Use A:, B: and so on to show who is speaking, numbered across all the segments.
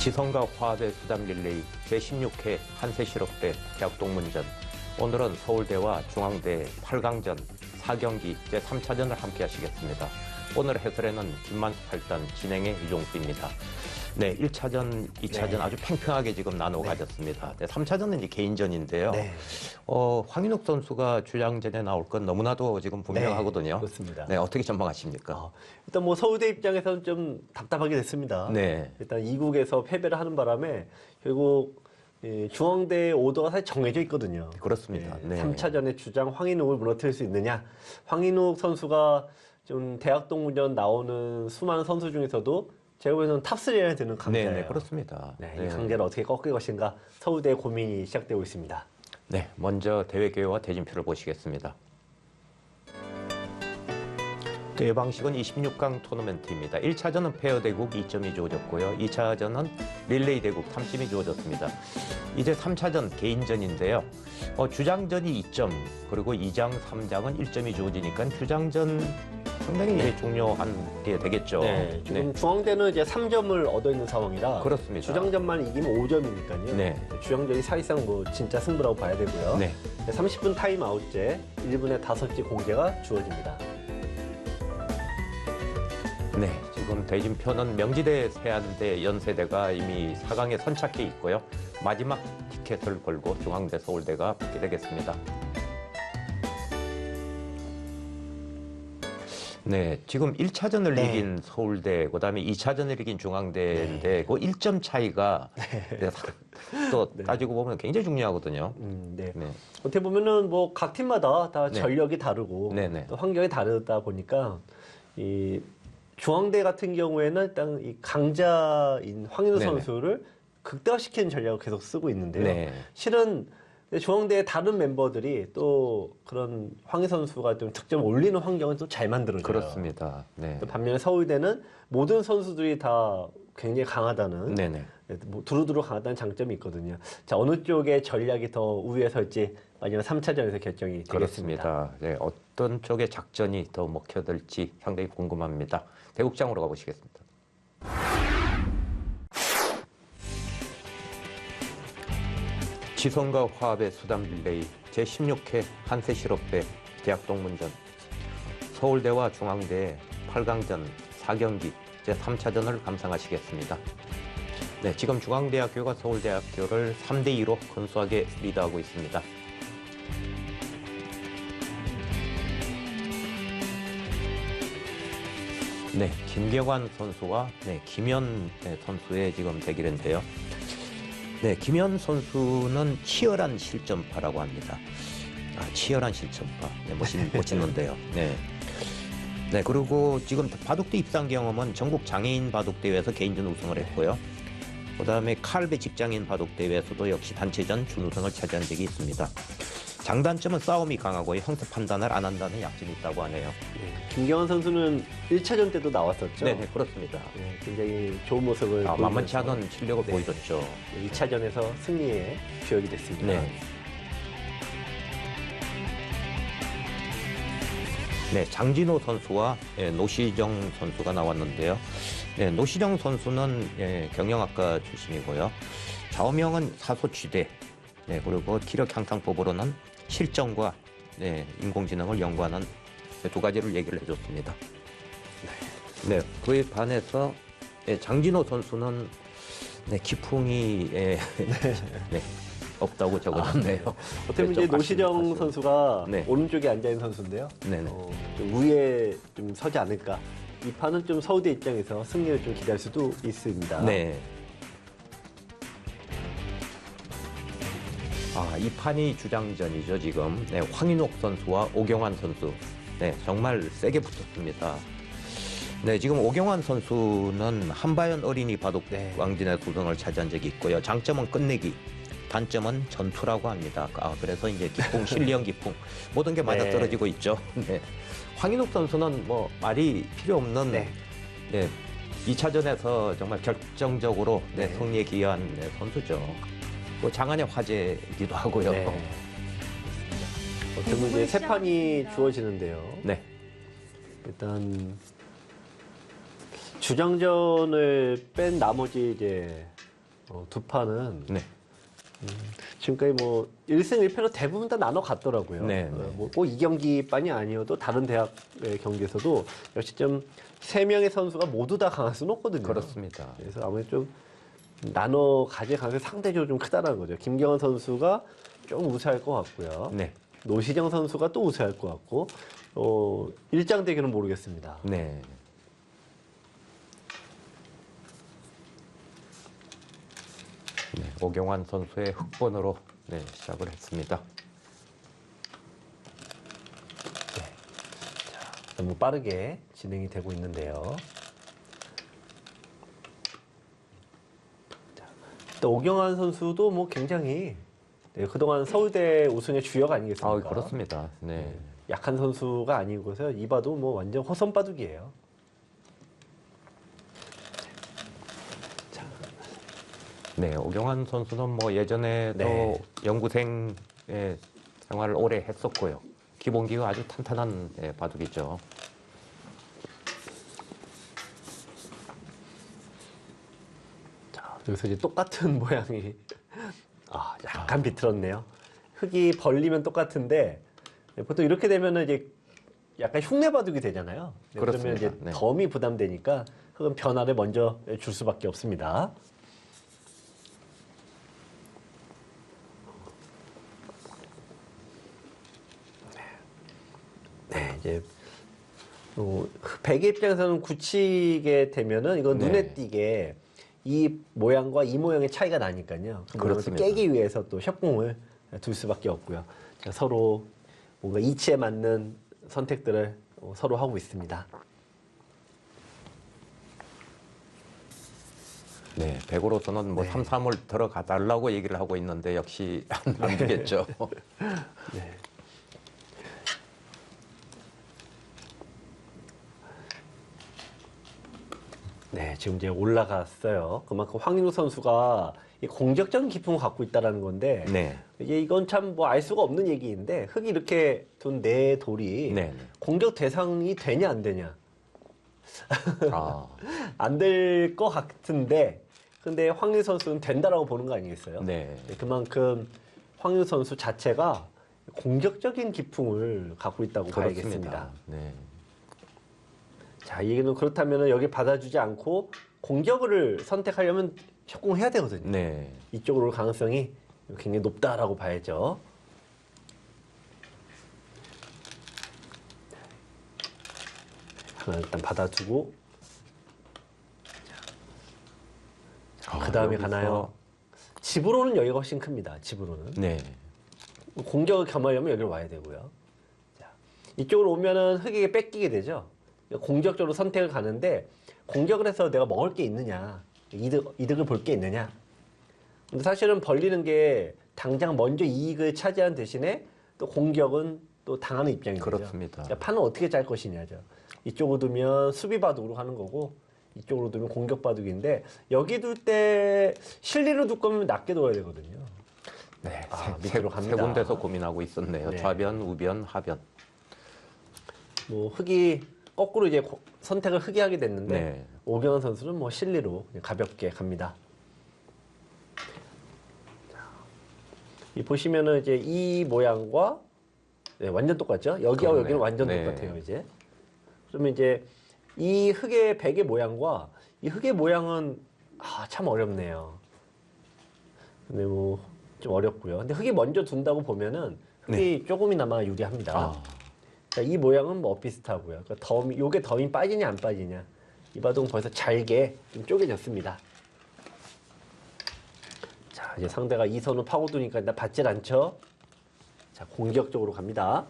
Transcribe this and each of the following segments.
A: 지성과 화합의 수담 릴레이 제16회 한세실업대 대학동문전. 오늘은 서울대와 중앙대 8강전 4경기 제3차전을 함께 하시겠습니다. 오늘 해설에는 김만수 8단 진행의 이종수입니다. 네, 1차전, 2차전
B: 네.
A: 아주 팽팽하게 지금 나눠 가졌습니다. 네, 3차전은 이제 개인전인데요.
B: 네.
A: 황인욱 선수가 주장전에 나올 건 너무나도 지금 분명하거든요.
B: 그렇습니다.
A: 네, 어떻게 전망하십니까?
B: 일단 뭐 서울대 입장에서는 좀 답답하게 됐습니다.
A: 네.
B: 일단 2국에서 패배를 하는 바람에 결국 중앙대 오더가 사실 정해져 있거든요.
A: 그렇습니다. 네.
B: 3차전에 주장 황인욱을 무너뜨릴 수 있느냐. 황인욱 선수가 좀 대학동문전 나오는 수많은 선수 중에서도 제가 보기에는 탑3에 드는 강자예요.
A: 네, 그렇습니다.
B: 네,
A: 네.
B: 이 강자를 어떻게 꺾을 것인가 서울대의 고민이 시작되고 있습니다.
A: 네, 먼저 대회 개요와 대진표를 보시겠습니다. 대회 방식은 26강 토너먼트입니다. 1차전은 페어 대국 2점이 주어졌고요. 2차전은 릴레이 대국 3점이 주어졌습니다. 이제 3차전 개인전인데요. 주장전이 2점, 그리고 2장, 3장은 1점이 주어지니까 주장전 상당히 중요한 게 되겠죠.
B: 네, 지금 중앙대는 이제 3점을 얻어 있는 상황이라
A: 그렇습니다.
B: 주장전만 이기면 5점이니까요.
A: 네.
B: 주장전이 사실상 뭐 진짜 승부라고 봐야 되고요.
A: 네.
B: 30분 타임아웃제 1분에 5개 공개가 주어집니다.
A: 네, 지금 대진표는 명지대, 세안대, 연세대가 이미 4강에 선착해 있고요. 마지막 티켓을 걸고 중앙대, 서울대가 붙게 되겠습니다. 네, 지금 1차전을
B: 네.
A: 이긴 서울대, 그다음에 2차전을 이긴 중앙대인데 그 1점 차이가 또 따지고 보면 굉장히 중요하거든요.
B: 네.
A: 네.
B: 어떻게 보면은 뭐 각 팀마다 다
A: 네.
B: 전력이 다르고
A: 네네.
B: 또 환경이 다르다 보니까 이 중앙대 같은 경우에는 일단 이 강자인 황인우
A: 네네.
B: 선수를 극대화시키는 전략을 계속 쓰고 있는데요.
A: 네.
B: 실은 중앙대의 다른 멤버들이 또 그런 황희 선수가 좀 득점 올리는 환경을 또 잘 만들어줘요.
A: 그렇습니다. 네.
B: 또 반면에 서울대는 모든 선수들이 다 굉장히 강하다는,
A: 네네.
B: 뭐 두루두루 강하다는 장점이 있거든요. 자, 어느 쪽의 전략이 더 우위에 설지 마지막 3차전에서 결정이 되겠습니다.
A: 그렇습니다. 네, 어떤 쪽의 작전이 더 먹혀들지 상당히 궁금합니다. 대국장으로 가보시겠습니다. 지성과 화합의 수담 릴레이 제16회 한세실업대 대학동문전. 서울대와 중앙대 8강전 4경기 제3차전을 감상하시겠습니다. 네, 지금 중앙대학교가 서울대학교를 3대2로 근소하게 리드하고 있습니다. 네, 김경환 선수와 김현 선수의 지금 대결인데요. 네, 김현 선수는 치열한 실점파라고 합니다. 치열한 실점파. 네, 멋있는데요. 네. 네, 그리고 지금 바둑대 입상 경험은 전국 장애인 바둑대회에서 개인전 우승을 했고요. 그 다음에 칼배 직장인 바둑대회에서도 역시 단체전 준우승을 차지한 적이 있습니다. 장단점은 싸움이 강하고 형태 판단을 안 한다는 약점이 있다고 하네요.
B: 네, 김경환 선수는 1차전 때도 나왔었죠.
A: 네, 그렇습니다.
B: 네, 굉장히 좋은 모습을
A: 만만치 않은 실력을
B: 네.
A: 보여줬죠.
B: 2차전에서 승리에 주역이 됐습니다.
A: 네. 네, 장진호 선수와 노시정 선수가 나왔는데요. 네, 노시정 선수는 경영학과 출신이고요. 좌우명은 사소취대, 네, 그리고 기력 향상법으로는 실정과 인공지능을 연구하는 두 가지를 얘기를 해줬습니다. 네, 그에 반해서 장진호 선수는 기풍이 없다고 적어놨네요.
B: 어떻게 보면 이제 노시정 선수가
A: 네.
B: 오른쪽에 앉아있는 선수인데요.
A: 네네.
B: 좀 위에 좀 서지 않을까. 이 판은 좀 서울대 입장에서 승리를 좀 기대할 수도 있습니다.
A: 네. 이 판이 주장전이죠, 지금. 네, 황인욱 선수와 오경환 선수. 네, 정말 세게 붙었습니다. 네, 지금 오경환 선수는 한바연 어린이 바둑 왕진의 우승을 차지한 적이 있고요. 장점은 끝내기, 단점은 전투라고 합니다. 그래서 이제 기풍, 실력 기풍, 모든 게 맞아떨어지고 있죠. 네. 황인욱 선수는 뭐 말이 필요 없는 2차전에서 정말 결정적으로 승리에 기여한 선수죠. 뭐 장안의 화제이기도 하고요.
B: 네. 어떻게 보면 이제 세 판이 주어지는데요.
A: 네.
B: 일단 주장전을 뺀 나머지 이제 두 판은
A: 네.
B: 지금까지 뭐 1승 1패로 대부분 다 나눠 갔더라고요.
A: 네, 네.
B: 뭐꼭 이 경기만이 아니어도 다른 대학의 경기에서도 역시 좀 세 명의 선수가 모두 다 강할 수는 없거든요.
A: 그렇습니다.
B: 그래서 아무래도 좀 나눠 가질 가능성이 상대적으로 좀 크다는 거죠. 김경원 선수가 좀 우세할 것 같고요.
A: 네.
B: 노시정 선수가 또 우세할 것 같고, 일장 대결은 모르겠습니다.
A: 네. 네, 오경환 선수의 흑번으로 네, 시작을 했습니다.
B: 너무 빠르게 진행이 되고 있는데요. 자, 또 오경환 선수도 뭐 굉장히 그동안 서울대 우승의 주역 아니겠습니까?
A: 아, 그렇습니다. 네.
B: 약한 선수가 아니고서 이봐도 뭐 완전 호선바둑이에요.
A: 네, 오경환 선수는 뭐 예전에도
B: 네.
A: 연구생의 생활을 오래 했었고요. 기본기가 아주 탄탄한 바둑이죠.
B: 자, 여기서 이제 똑같은 모양이 약간 비틀었네요. 흙이 벌리면 똑같은데 보통 이렇게 되면은 이제 약간 흉내 바둑이 되잖아요. 그러면
A: 그렇습니다.
B: 이제
A: 네.
B: 덤이 부담되니까 흙은 변화를 먼저 줄 수밖에 없습니다. 네, 이제 백의 입장에서는 굳히게 되면은 이건
A: 네.
B: 눈에 띄게 이 모양과 이 모양의 차이가 나니까요. 그 모양을
A: 그렇습니다.
B: 깨기 위해서 또 협공을 둘 수밖에 없고요. 자, 서로 뭔가 이치에 맞는 선택들을 서로 하고 있습니다.
A: 네, 백으로서는 뭐
B: 네.
A: 3-3을 들어가 달라고 얘기를 하고 있는데 역시 안 되겠죠.
B: 네. 네, 지금 이제 올라갔어요. 그만큼 황인우 선수가 이 공격적인 기품을 갖고 있다는 건데,
A: 네.
B: 이건 참 뭐 알 수가 없는 얘기인데, 흙이 이렇게 둔 네 돌이
A: 네.
B: 공격 대상이 되냐 안 되냐?
A: 아,
B: 안 될 것 같은데, 근데 황인우 선수는 된다라고 보는 거 아니겠어요?
A: 네.
B: 그만큼 황인우 선수 자체가 공격적인 기풍을 갖고 있다고 봐야겠습니다.
A: 그렇습니다. 네.
B: 자, 이 얘기는 그렇다면 여기 받아주지 않고 공격을 선택하려면 협공해야 되거든요.
A: 네.
B: 이쪽으로 올 가능성이 굉장히 높다라고 봐야죠. 하나 일단 받아두고 그 다음에
A: 여기서-
B: 가나요? 집으로는 여기가 훨씬 큽니다. 집으로는.
A: 네.
B: 공격을 겸하려면 여기로 와야 되고요. 자, 이쪽으로 오면은 흙에게 뺏기게 되죠. 공격적으로 선택을 가는데 공격을 해서 내가 먹을 게 있느냐, 이득을 볼 게 있느냐. 근데 사실은 벌리는 게 당장 먼저 이익을 차지한 대신에 또 공격은 또 당하는 입장인 거죠.
A: 그렇습니다.
B: 그러니까 판을 어떻게 짤 것이냐죠. 이쪽으로 두면 수비 바둑으로 하는 거고 이쪽으로 두면 공격 바둑인데 여기 둘 때 실리로 둘 거면 낮게 둬야 되거든요.
A: 네.
B: 밑으로
A: 세
B: 갑니다.
A: 군데서 고민하고 있었네요.
B: 네.
A: 좌변, 우변, 하변.
B: 뭐 흙이 거꾸로 이제 선택을 흙이 하게 됐는데
A: 네.
B: 오경환 선수는 뭐 실리로 그냥 가볍게 갑니다. 자, 이 보시면은 이제 이 모양과 네, 완전 똑같죠? 여기하고
A: 그러네요.
B: 여기는 완전
A: 네.
B: 똑같아요, 이제. 그러면 이제 이 흙의 백의 모양과 이 흙의 모양은 참 어렵네요. 근데 뭐 좀 어렵고요. 근데 흙이 먼저 둔다고 보면은 흙이 조금이나마 유리합니다.
A: 아,
B: 자, 이 모양은 뭐 비슷하고요. 그러니까 덤이, 요게 덤이 빠지냐 안 빠지냐. 이 바둑은 벌써 잘게 좀 쪼개졌습니다. 자, 이제 상대가 이 선을 파고드니까 나 받질 않죠. 자, 공격적으로 갑니다.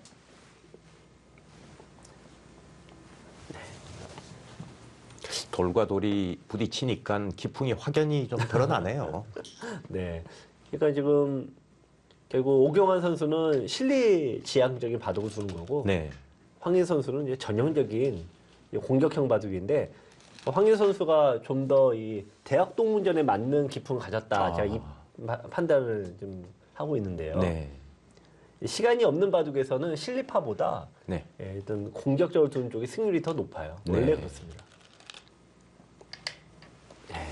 A: 돌과 돌이 부딪히니까 기풍이 확연히 좀 드러나네요.
B: 네. 그러니까 지금 결국 오경환 선수는 실리지향적인 바둑을 두는 거고
A: 네.
B: 황인 선수는 이제 전형적인 공격형 바둑인데 황인 선수가 좀 더 이 대학 동문전에 맞는 기풍을 가졌다. 제가 이 판단을 좀 하고 있는데요.
A: 네.
B: 시간이 없는 바둑에서는 실리파보다
A: 네.
B: 일단 공격적으로 두는 쪽이 승률이 더 높아요. 원래
A: 네.
B: 그렇습니다. 네.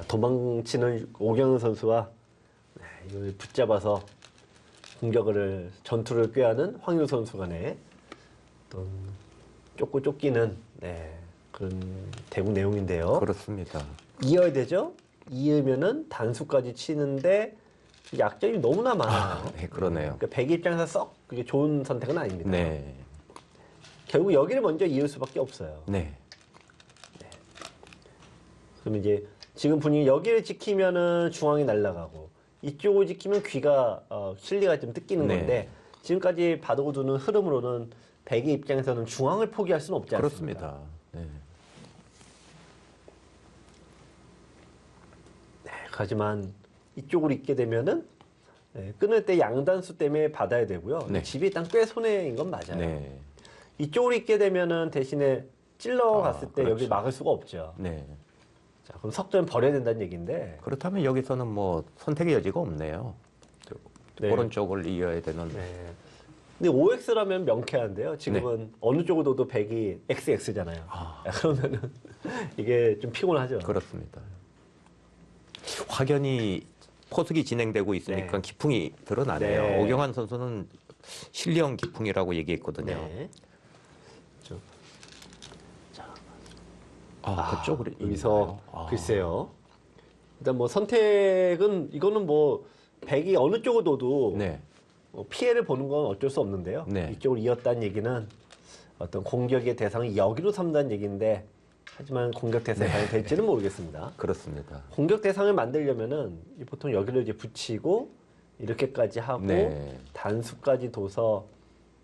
B: 도망치는 오경은 선수와 네, 이걸 붙잡아서 공격을 전투를 꾀하는 황인우 선수 간의 어떤 쫓고 쫓기는 네, 그런 대국 내용인데요.
A: 그렇습니다.
B: 이어야 되죠? 이으면은 단수까지 치는데 약점이 너무나 많아요.
A: 네, 그러네요.
B: 그러니까 백이 입장에서 썩 그게 좋은 선택은 아닙니다.
A: 네.
B: 결국 여기를 먼저 이을 수밖에 없어요.
A: 네.
B: 그러면 이제 지금 분위기 여기를 지키면은 중앙이 날아가고 이쪽을 지키면 귀가 실리가 좀 뜯기는
A: 네.
B: 건데 지금까지 바둑두는 흐름으로는 백의 입장에서는 중앙을 포기할 수는 없지 않습니까?
A: 그렇습니다. 네.
B: 네, 하지만 이쪽으로 있게 되면은 네, 끊을 때 양단수 때문에 받아야 되고요.
A: 네.
B: 집이 일단 꽤 손해인 건 맞아요.
A: 네.
B: 이쪽으로 있게 되면은 대신에 찔러 갔을 때
A: 그렇죠.
B: 여기 막을 수가 없죠.
A: 네.
B: 자, 그럼 석점 버려야 된다는 얘기인데.
A: 그렇다면 여기서는 뭐 선택의 여지가 없네요.
B: 네.
A: 오른쪽을 이어야 되는.
B: 네. 근데 OX라면 명쾌한데요. 지금은 어느 쪽을 둬도 100이 XX잖아요.
A: 아.
B: 그러면은 이게 좀 피곤하죠.
A: 그렇습니다. 확연히 포석이 진행되고 있으니까
B: 네.
A: 기풍이 드러나네요.
B: 네.
A: 오경환 선수는 실력 기풍이라고 얘기했거든요.
B: 네.
A: 그쪽으로
B: 여기서
A: 있나요?
B: 글쎄요. 일단 뭐 선택은 이거는 뭐 100이 어느 쪽을 둬도
A: 네.
B: 뭐 피해를 보는 건 어쩔 수 없는데요.
A: 네.
B: 이쪽으로 이었다는 얘기는 어떤 공격의 대상을 여기로 삼다는 얘기인데 하지만 공격 대상이 과연 될지는 모르겠습니다.
A: 그렇습니다.
B: 공격 대상을 만들려면은 보통 여기를 이제 붙이고 이렇게까지 하고
A: 네.
B: 단수까지 둬서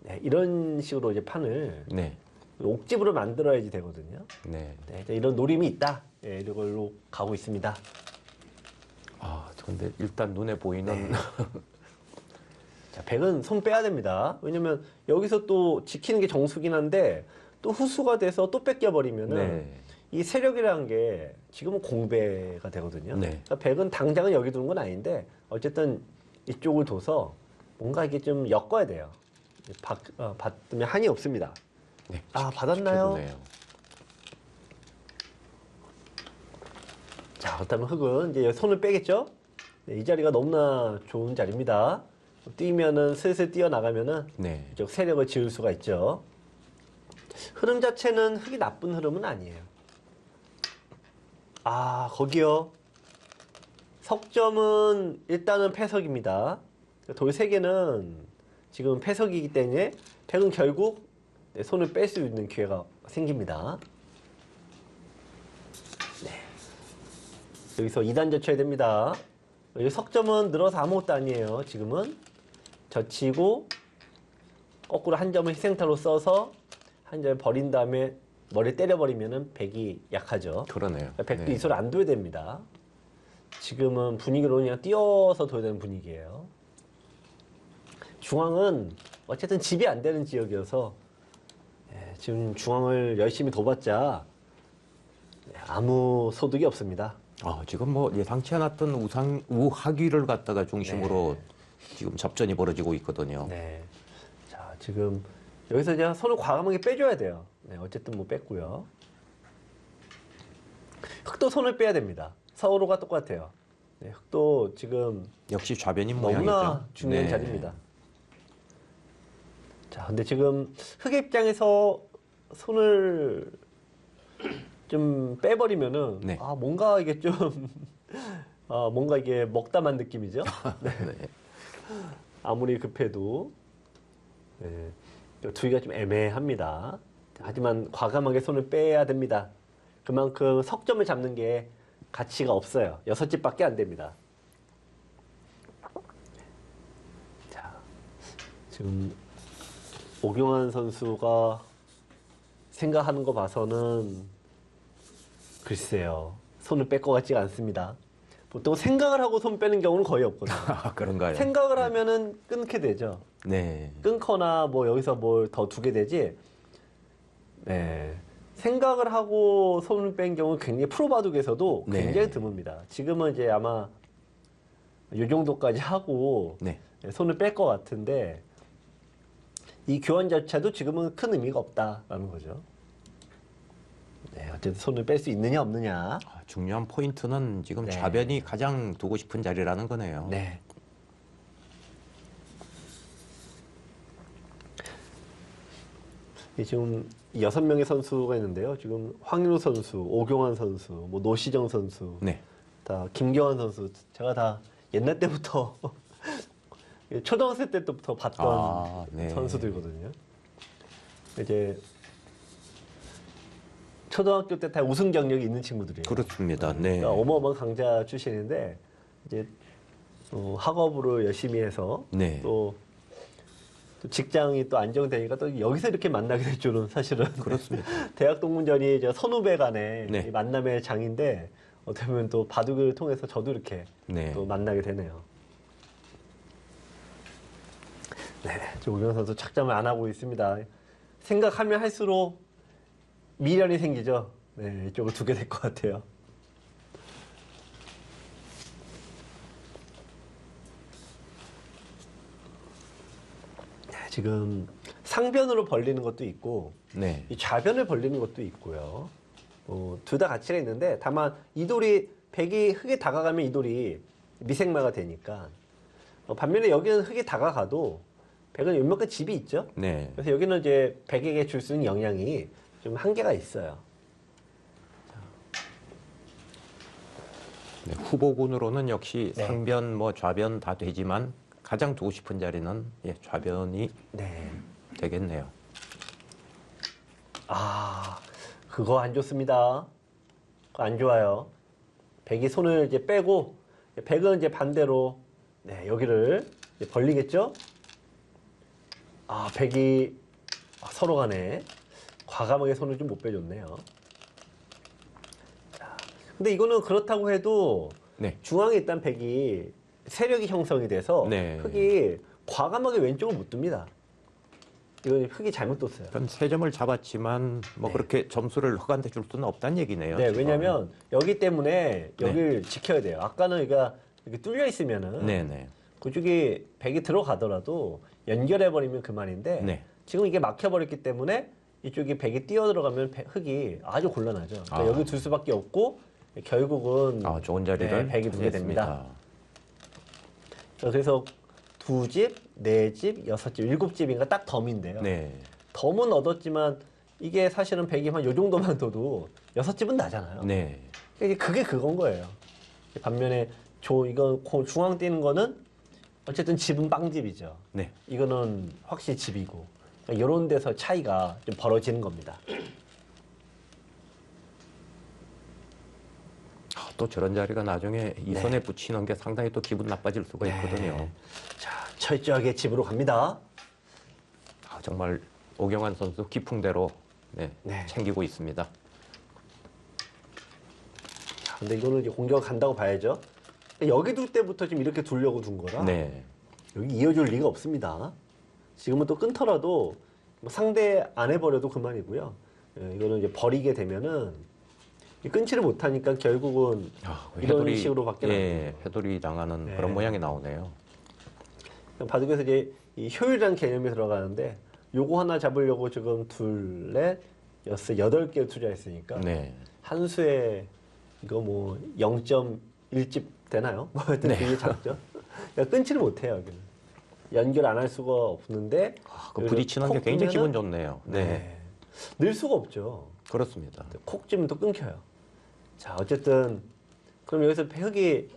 B: 네, 이런 식으로 이제 판을
A: 네.
B: 옥집으로 만들어야지 되거든요.
A: 네.
B: 네, 이제 이런 노림이 있다. 네, 이걸로 가고 있습니다.
A: 근데 일단 눈에 보이는
B: 자, 백은 손 빼야 됩니다. 왜냐면 여기서 또 지키는 게 정수긴 한데 또 후수가 돼서 또 뺏겨버리면은
A: 네.
B: 이 세력이라는 게 지금은 공배가 되거든요.
A: 네.
B: 그러니까 백은 당장은 여기 두는 건 아닌데 어쨌든 이쪽을 둬서 뭔가 이게 좀 엮어야 돼요. 받으면 한이 없습니다.
A: 네.
B: 받았나요?
A: 지켜주네요.
B: 자, 그렇다면 흑은 이제 손을 빼겠죠? 네, 이 자리가 너무나 좋은 자리입니다. 뛰면은 슬슬 뛰어나가면은
A: 네.
B: 이쪽 세력을 지을 수가 있죠. 흐름 자체는 흑이 나쁜 흐름은 아니에요. 거기요. 석점은 일단은 패석입니다. 돌 3개는 지금 패석이기 때문에 백은 결국 손을 뺄 수 있는 기회가 생깁니다. 네. 여기서 2단 젖혀야 됩니다. 여기 석점은 늘어서 아무것도 아니에요. 지금은 젖히고 거꾸로 한 점을 희생타로 써서 한 점을 버린 다음에 머리 때려버리면은 백이 약하죠.
A: 그러네요.
B: 백도
A: 네.
B: 이소를 안 둬야 됩니다. 지금은 분위기로 그냥 뛰어서 둬야 되는 분위기예요. 중앙은 어쨌든 집이 안 되는 지역이어서 지금 중앙을 열심히 둬봤자 아무 소득이 없습니다.
A: 지금 뭐 예상치 않았던 우하귀를 갖다가 중심으로 지금 접전이 벌어지고 있거든요.
B: 네. 자, 지금 여기서 이제 손을 과감하게 빼줘야 돼요. 네, 어쨌든 뭐 뺐고요. 흑도 손을 빼야 됩니다. 서로가 똑같아요. 네, 흑도 지금
A: 역시 좌변인
B: 너무나
A: 모양이죠.
B: 중요한
A: 네.
B: 자리입니다. 자, 근데 지금 흑의 입장에서 손을 좀 빼버리면은
A: 네.
B: 뭔가 이게 좀 뭔가 이게 먹다만 느낌이죠. 네. 아무리 급해도 네. 두기가 좀 애매합니다. 하지만 과감하게 손을 빼야 됩니다. 그만큼 석점을 잡는 게 가치가 없어요. 6집밖에 안 됩니다. 자, 지금 오경환 선수가 생각하는 거 봐서는 글쎄요. 손을 뺄 것 같지가 않습니다. 보통 생각을 하고 손 빼는 경우는 거의 없거든요.
A: 그런가요?
B: 생각을 하면은 끊게 되죠.
A: 네.
B: 끊거나 뭐 여기서 뭘 더 두게 되지. 네. 생각을 하고 손을 뺀 경우는 굉장히 프로 바둑에서도
A: 네.
B: 굉장히 드뭅니다. 지금은 이제 아마 이 정도까지 하고
A: 네.
B: 손을 뺄 것 같은데 이 교환 자체도 지금은 큰 의미가 없다라는 거죠. 네, 어쨌든 손을 뺄 수 있느냐 없느냐.
A: 중요한 포인트는 지금
B: 네.
A: 좌변이 가장 두고 싶은 자리라는 거네요.
B: 네. 지금 6명의 선수가 있는데요. 지금 황인우 선수, 오경환 선수, 뭐 노시정 선수,
A: 네.
B: 다 김경환 선수, 제가 다 옛날 때부터 초등학생 때부터 봤던
A: 네.
B: 선수들이거든요. 이제 초등학교 때 다 우승 경력이 있는 친구들이에요.
A: 그렇습니다. 네.
B: 그러니까 어마어마한 강자 출신인데 이제 학업으로 열심히 해서
A: 네.
B: 또 직장이 또 안정되니까 또 여기서 이렇게 만나게 될 줄은 사실은
A: 그렇습니다.
B: 대학 동문전이 이제 선후배 간의
A: 네.
B: 이 만남의 장인데 어떻게 보면 또 바둑을 통해서 저도 이렇게
A: 네.
B: 또 만나게 되네요. 네, 오경 선수 착점을 안 하고 있습니다. 생각하면 할수록 미련이 생기죠. 네, 이쪽을 두게 될 것 같아요. 네, 지금 상변으로 벌리는 것도 있고
A: 네.
B: 이 좌변을 벌리는 것도 있고요. 둘 다 가치가 있는데 다만 이 돌이 백이 흙에 다가가면 이 돌이 미생마가 되니까 반면에 여기는 흙에 다가가도 백은 몇몇 집이 있죠.
A: 네.
B: 그래서 여기는 이제 백에게 줄 수 있는 영향이 좀 한계가 있어요.
A: 네, 후보군으로는 역시
B: 네.
A: 상변, 뭐 좌변 다 되지만 가장 두고 싶은 자리는 좌변이
B: 네.
A: 되겠네요.
B: 아, 그거 안 좋습니다. 그거 안 좋아요. 백이 손을 이제 빼고, 백은 이제 반대로, 네, 여기를 이제 벌리겠죠? 아, 백이 서로 간에 과감하게 손을 좀 못 빼줬네요. 자, 근데 이거는 그렇다고 해도
A: 네.
B: 중앙에 있던 백이 세력이 형성이 돼서
A: 네.
B: 흙이 과감하게 왼쪽을 못 둡니다. 이건 흙이 잘못 뒀어요.
A: 그건 세 점을 잡았지만 뭐
B: 네.
A: 그렇게 점수를 흑한테 줄 수는 없다는 얘기네요.
B: 네,
A: 지금.
B: 왜냐면 여기 때문에 여기를 지켜야 돼요. 아까는 여기가 이렇게 뚫려 있으면은
A: 네네.
B: 그쪽이 백이 들어가더라도 연결해버리면 그만인데
A: 네.
B: 지금 이게 막혀버렸기 때문에 이쪽이 백이 뛰어 들어가면 흙이 아주 곤란하죠. 그러니까
A: 아.
B: 여기 둘 수밖에 없고 결국은
A: 좋은 자리를
B: 네, 백이 두게
A: 했습니다.
B: 됩니다. 그래서 2집, 4집, 6집, 7집인가 딱 덤인데요.
A: 네.
B: 덤은 얻었지만 이게 사실은 백이 한 요 정도만 둬도 6집은 나잖아요.
A: 네.
B: 그게 그건 거예요. 반면에 이건 중앙 뛰는 거는 어쨌든 집은 빵집이죠.
A: 네.
B: 이거는 확실히 집이고 그러니까 이런 데서 차이가 좀 벌어지는 겁니다.
A: 또 저런 자리가 나중에 이
B: 네.
A: 손에 붙이는 게 상당히 또 기분 나빠질 수가 있거든요.
B: 네. 자, 철저하게 집으로 갑니다.
A: 정말 오경환 선수 기풍대로
B: 네.
A: 챙기고 있습니다.
B: 자, 근데 이거는 이제 공격 간다고 봐야죠. 여기 둘 때부터 지금 이렇게 두려고 둔 거라
A: 네.
B: 여기 이어줄 리가 없습니다. 지금은 또 끊더라도 뭐 상대 안 해버려도 그만이고요. 이거는 이제 버리게 되면은 끊지를 못하니까 결국은 이런 식으로밖에 안 돼요.
A: 회돌이 당하는
B: 네.
A: 그런 모양이 나오네요.
B: 바둑에서 이제 이 효율이라는 개념이 들어가는데 요거 하나 잡으려고 지금 둘, 넷, 여섯, 8개 투자했으니까
A: 네.
B: 한 수에 이거 뭐 0.1집 되나요? 뭐 하여튼
A: 네.
B: 되게 작죠. 그러니까 끊지를 못해요. 여기는. 연결 안 할 수가 없는데
A: 그 부딪히는 게
B: 콕
A: 굉장히 기분
B: 뜨면은
A: 좋네요. 네.
B: 늘 수가 없죠.
A: 그렇습니다.
B: 콕 찌면 또 끊겨요. 자, 어쨌든 그럼 여기서 흙이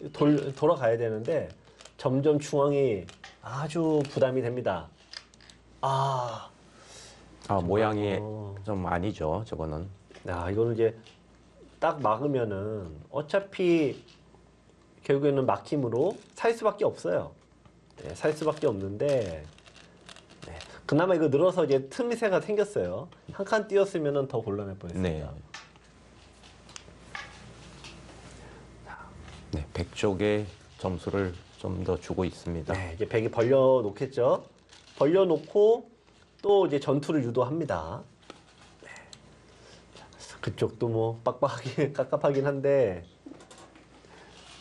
B: 돌아가야 되는데 점점 중앙이 아주 부담이 됩니다.
A: 모양이 좀 아니죠, 저거는.
B: 이거는 이제 딱 막으면은 어차피 결국에는 막힘으로 살 수밖에 없어요. 네, 살 수밖에 없는데 그나마 이거 늘어서 이제 틈새가 생겼어요. 한 칸 띄었으면은 더 곤란할 뻔했습니다.
A: 네. 네, 백 쪽에 점수를 좀 더 주고 있습니다.
B: 네, 이제 백이 벌려 놓겠죠. 벌려 놓고 또 이제 전투를 유도합니다. 네. 그쪽도 뭐 빡빡하긴 깝깝하긴 한데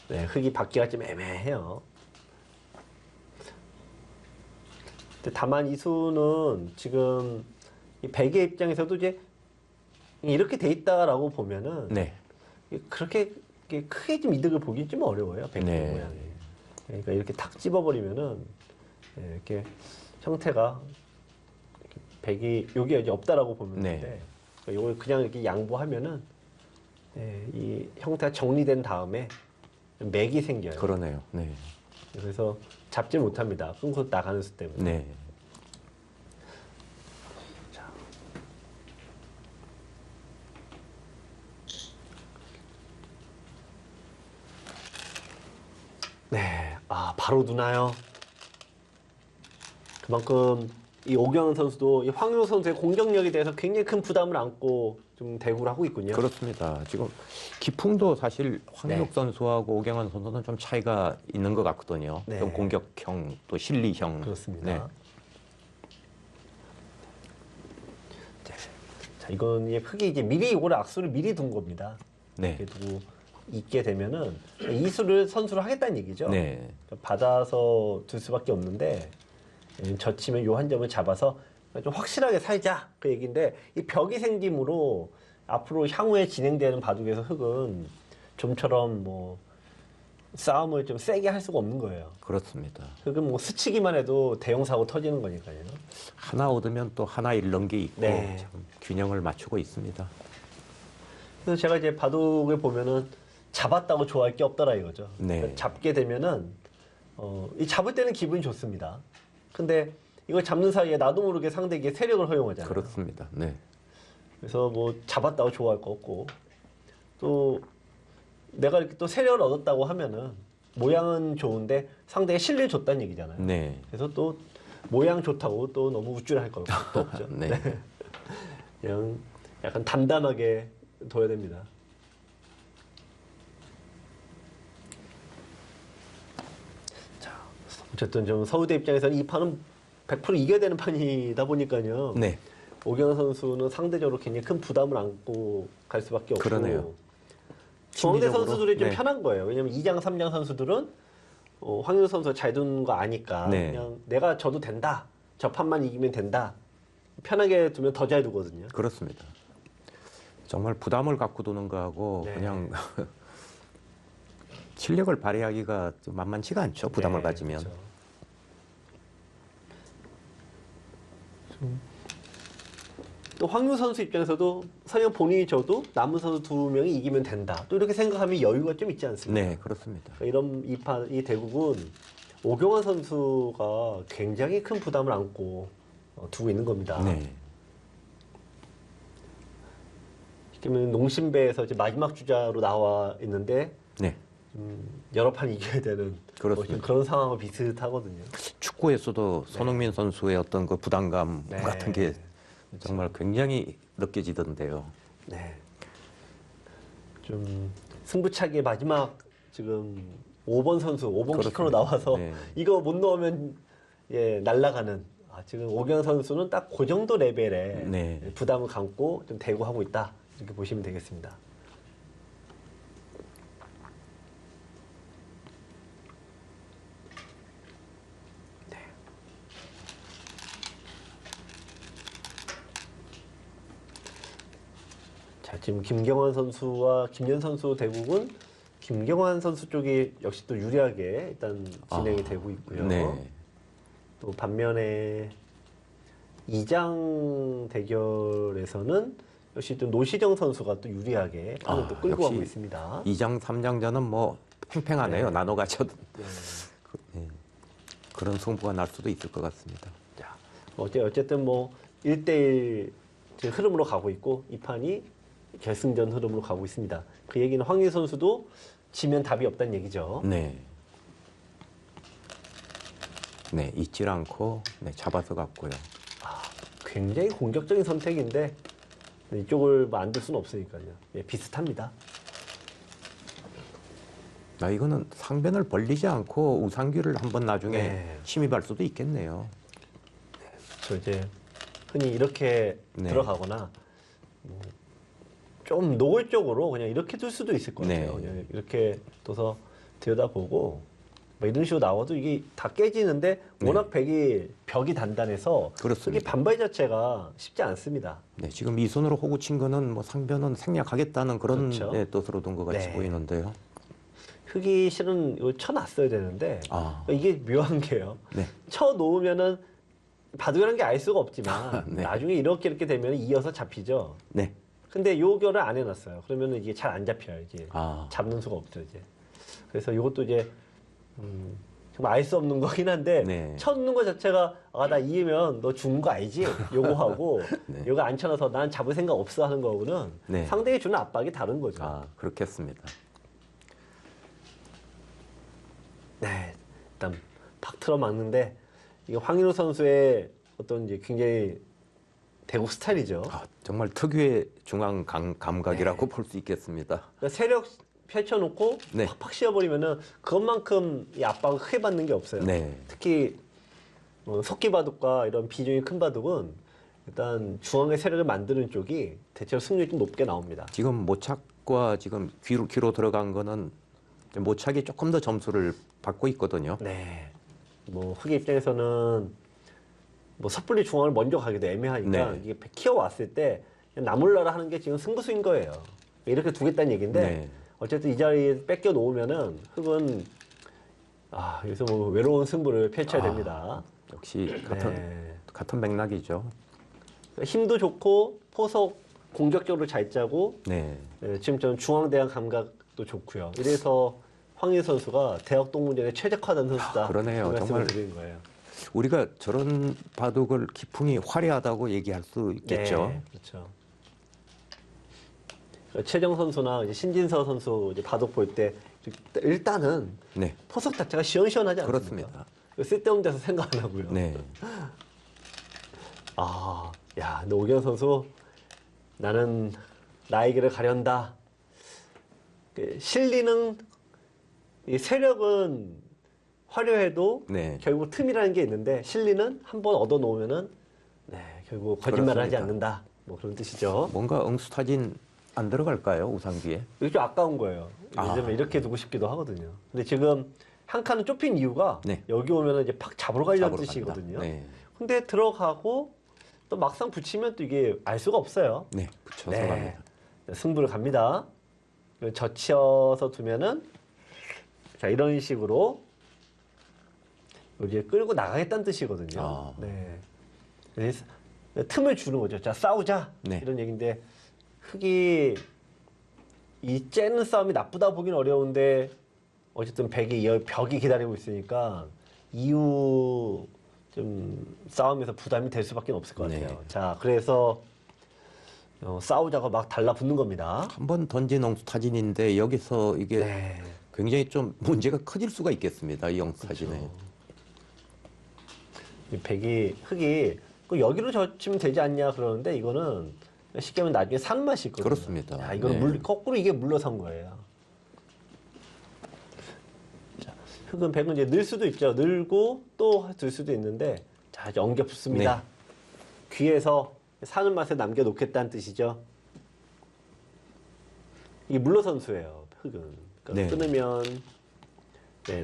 B: 네, 흙이 받기가 좀 애매해요. 근데 다만 이 수는 지금 이 백의 입장에서도 이제 이렇게 돼 있다라고 보면은
A: 네.
B: 그렇게 크게 좀 이득을 보기 좀 어려워요. 백기
A: 네.
B: 모양이. 그러니까 이렇게 탁 집어버리면은 이렇게 형태가 백이 여기 이제 없다라고 보면
A: 네.
B: 되는데 이걸 그냥 이렇게 양보하면은 이 형태가 정리된 다음에 맥이 생겨요.
A: 그러네요. 네.
B: 그래서 잡지 못합니다. 끊고 나가는 수 때문에.
A: 네.
B: 자. 네, 바로 누나요. 그만큼 이 오경환 선수도 이 황윤호 선수의 공격력에 대해서 굉장히 큰 부담을 안고 좀 대구를 하고 있군요.
A: 그렇습니다. 지금 기풍도 사실 황인욱
B: 네.
A: 선수하고 오경환 선수는 좀 차이가 있는 것 같거든요.
B: 네.
A: 좀 공격형 또 실리형.
B: 그렇습니다.
A: 네.
B: 자, 이건 이제 흙이 이제 미리 이거를 악수를 미리 둔 겁니다.
A: 네.
B: 이렇게 두고 있게 되면은 이 수를 선수로 하겠다는 얘기죠.
A: 네.
B: 받아서 둘 수밖에 없는데 젖히면 요 한 점을 잡아서 좀 확실하게 살자 그 얘기인데 이 벽이 생김으로 앞으로 향후에 진행되는 바둑에서 흙은 좀처럼 뭐 싸움을 좀 세게 할 수가 없는 거예요.
A: 그렇습니다.
B: 흙은 뭐 스치기만 해도 대형 사고 터지는 거니까요.
A: 하나 얻으면 또 하나 잃는 게 있고
B: 네.
A: 참 균형을 맞추고 있습니다.
B: 그래서 제가 이제 바둑을 보면은 잡았다고 좋아할 게 없더라 이거죠.
A: 네.
B: 그러니까 잡게 되면은 이 잡을 때는 기분이 좋습니다. 근데 이걸 잡는 사이에 나도 모르게 상대에게 세력을 허용하잖아요.
A: 그렇습니다. 네.
B: 그래서 뭐 잡았다고 좋아할 거 없고 또 내가 이렇게 또 세력을 얻었다고 하면은 모양은 좋은데 상대에 신뢰를 줬다는 얘기잖아요.
A: 네.
B: 그래서 또 모양 좋다고 또 너무 우쭐할 거 또 없죠.
A: 네.
B: 그냥 약간 단단하게 둬야 됩니다. 자, 어쨌든 좀 서울대 입장에서는 이 판은 100% 이겨야 되는 판이다 보니까요.
A: 네.
B: 오경환 선수는 상대적으로 굉장히 큰 부담을 안고 갈 수밖에 없고.
A: 그러네요.
B: 중앙대
A: 심리적으로,
B: 선수들이 좀
A: 네.
B: 편한 거예요. 왜냐면 2장, 3장 선수들은 황윤호 선수가 잘 두는 거 아니까
A: 네.
B: 그냥 내가 져도 된다. 저 판만 이기면 된다. 편하게 두면 더 잘 두거든요.
A: 그렇습니다. 정말 부담을 갖고 두는 거하고
B: 네.
A: 그냥 실력을 발휘하기가 좀 만만치가 않죠. 부담을
B: 네,
A: 가지면.
B: 그렇죠. 또 황윤호 선수 입장에서도 설령 본인이 져도 남은 선수 두 명이 이기면 된다. 또 이렇게 생각하면 여유가 좀 있지 않습니까?
A: 네, 그렇습니다.
B: 이런 이 대국은 오경환 선수가 굉장히 큰 부담을 안고 두고 있는 겁니다.
A: 네.
B: 그러면 농심배에서 이제 마지막 주자로 나와 있는데
A: 네.
B: 여러 판 이겨야 되는
A: 그렇습니다.
B: 뭐 그런 상황과 비슷하거든요.
A: 축구에서도 손흥민 선수의 어떤 그 부담감
B: 네.
A: 같은 게 정말 굉장히 느껴지던데요.
B: 네. 좀 승부차기의 마지막 지금 5번 선수, 5번 키커로
A: 그렇습니다.
B: 나와서
A: 네.
B: 이거 못 넣으면 날아가는. 지금 오경환 선수는 딱 그 정도 레벨의
A: 네.
B: 부담을 감고 좀 대구하고 있다. 이렇게 보시면 되겠습니다. 네. 자, 지금 김경환 선수와 김연 선수 대국은 김경환 선수 쪽이 역시 또 유리하게 일단 진행이 되고 있고요.
A: 네.
B: 또 반면에 2장 대결에서는 역시 또 노시정 선수가 또 유리하게 판을 또 끌고
A: 역시
B: 가고 있습니다.
A: 2장, 3장전은 뭐 팽팽하네요.
B: 네.
A: 나눠 가져도
B: 네.
A: 그런 승부가 날 수도 있을 것 같습니다.
B: 자, 어쨌든 뭐 1대1 흐름으로 가고 있고 이 판이 결승전 흐름으로 가고 있습니다. 그 얘기는 황희 선수도 지면 답이 없다는 얘기죠.
A: 네. 네, 잊질 않고 잡아서 갔고요.
B: 굉장히 공격적인 선택인데 이쪽을 만들 수는 없으니까요. 비슷합니다.
A: 이거는 상변을 벌리지 않고 우상규를 한번 나중에
B: 네.
A: 침입할 수도 있겠네요.
B: 저 이제 흔히 이렇게
A: 네.
B: 들어가거나 좀 노골적으로 그냥 이렇게 둘 수도 있을 것 같아요.
A: 네.
B: 그냥 이렇게 둬서 들여다보고 뭐 이런 식으로 나와도 이게 다 깨지는데 워낙 벽이 단단해서
A: 그렇습니다.
B: 이게 반발 자체가 쉽지 않습니다.
A: 네, 지금 이 손으로 호구 친 거는 뭐 상변은 생략하겠다는 그런
B: 그렇죠.
A: 네, 뜻으로 둔 것 같이
B: 네.
A: 보이는데요.
B: 흙이 실은 이거 쳐놨어야 되는데
A: 아,
B: 이게 묘한 게요.
A: 네,
B: 쳐놓으면은 바둑이라는 게 알 수가 없지만
A: 네.
B: 나중에 이렇게 되면 이어서 잡히죠.
A: 네,
B: 근데 요거를 안 해놨어요. 그러면은 이게 잘 안 잡혀요. 이제
A: 아,
B: 잡는 수가 없죠. 이제 그래서 이것도 이제 정말 알 수 없는 거긴 한데
A: 네.
B: 쳤는 거 자체가 나 이기면 너 죽은 거 알지? 요거 하고
A: 네.
B: 요거 안 쳐놔서 난 잡을 생각 없어 하는 거고는
A: 네.
B: 상대에게 주는 압박이 다른 거죠.
A: 아, 그렇겠습니다.
B: 네, 일단 팍 틀어 막는데 이게 황인우 선수의 어떤 이제 굉장히 대국 스타일이죠.
A: 아, 정말 특유의 중앙 감각이라고 볼 수 있겠습니다.
B: 그러니까 세력 펼쳐놓고
A: 네.
B: 팍팍 씌워버리면은 그것만큼 이 압박을 크게 받는 게 없어요.
A: 네,
B: 특히 속기 바둑과 이런 비중이 큰 바둑은 일단 중앙의 세력을 만드는 쪽이 대체로 승률이 좀 높게 나옵니다.
A: 지금 모착과 지금 귀로 들어간 거는 모착이 조금 더 점수를 받고 있거든요.
B: 네. 뭐 흑의 입장에서는 뭐 섣불리 중앙을 먼저 가기도 애매하니까
A: 네.
B: 이게 키워왔을 때 그냥 나몰라라 하는 게 지금 승부수인 거예요. 이렇게 두겠다는 얘기인데
A: 네.
B: 어쨌든 이 자리에 뺏겨 놓으면은 흑은 여기서 뭐 외로운 승부를 펼쳐야 됩니다.
A: 역시
B: 네.
A: 같은 맥락이죠.
B: 힘도 좋고 포석 공격적으로 잘 짜고
A: 네,
B: 지금 저는 중앙 대항 감각도 좋고요. 이래서 황희 선수가 대학 동문전에 최적화된 선수다.
A: 그러네요.
B: 그 말씀을
A: 정말
B: 드리는 거예요.
A: 우리가 저런 바둑을 기풍이 화려하다고 얘기할 수 있겠죠.
B: 네, 그렇죠. 최정 선수나 이제 신진서 선수 이제 바둑 볼 때 일단은
A: 네,
B: 포석 자체가 시원시원하지 않습니까?
A: 그렇습니다.
B: 쓸데없는 데서 생각 안 하고요.
A: 네,
B: 근데 오경 선수 나는 나의 길을 가련다. 실리는 이 세력은 화려해도
A: 네.
B: 결국 틈이라는 게 있는데 실리는 한번 얻어 놓으면은 결국 거짓말을 하지
A: 그렇습니다.
B: 않는다. 뭐 그런 뜻이죠.
A: 뭔가 응수타진 안 들어갈까요? 우상기에?
B: 이게 좀 아까운 거예요. 왜냐면 이렇게 두고 싶기도 하거든요. 근데 지금 한 칸은 좁힌 이유가
A: 네.
B: 여기 오면은 이제 팍 잡으러 가려는
A: 잡으러
B: 뜻이거든요.
A: 간다. 네,
B: 근데 들어가고 또 막상 붙이면 또 이게 알 수가 없어요.
A: 네, 붙여서
B: 네.
A: 갑니다.
B: 승부를 갑니다. 젖혀서 두면은 자 이런 식으로 이제 끌고 나가겠다는 뜻이거든요.
A: 아.
B: 네. 그래서 틈을 주는 거죠. 자 싸우자
A: 네.
B: 이런 얘기인데 흑이 이 째는 싸움이 나쁘다 보긴 어려운데 어쨌든 벽이 기다리고 있으니까 이후 좀 싸움에서 부담이 될 수밖에 없을 것 같아요.
A: 네.
B: 자 그래서 싸우자고 막 달라붙는 겁니다.
A: 한 번 던진 응수타진인데 여기서 이게
B: 네.
A: 굉장히 좀 문제가 커질 수가 있겠습니다. 이 응수타진에.
B: 그렇죠. 이 흑이 그 여기로 젖히면 되지 않냐 그러는데 이거는 쉽게 하면 나중에 사는 맛이 있거든요.
A: 그렇습니다.
B: 야, 이거는
A: 네.
B: 거꾸로 이게 물러선 거예요. 자, 흑은 백은 이제 늘 수도 있죠. 늘고 또 들 수도 있는데 자 이제 엉겨 붙습니다.
A: 네.
B: 귀에서 사는 맛에 남겨놓겠다는 뜻이죠. 이게 물러선 수예요. 흑은 그러니까
A: 네.
B: 끊으면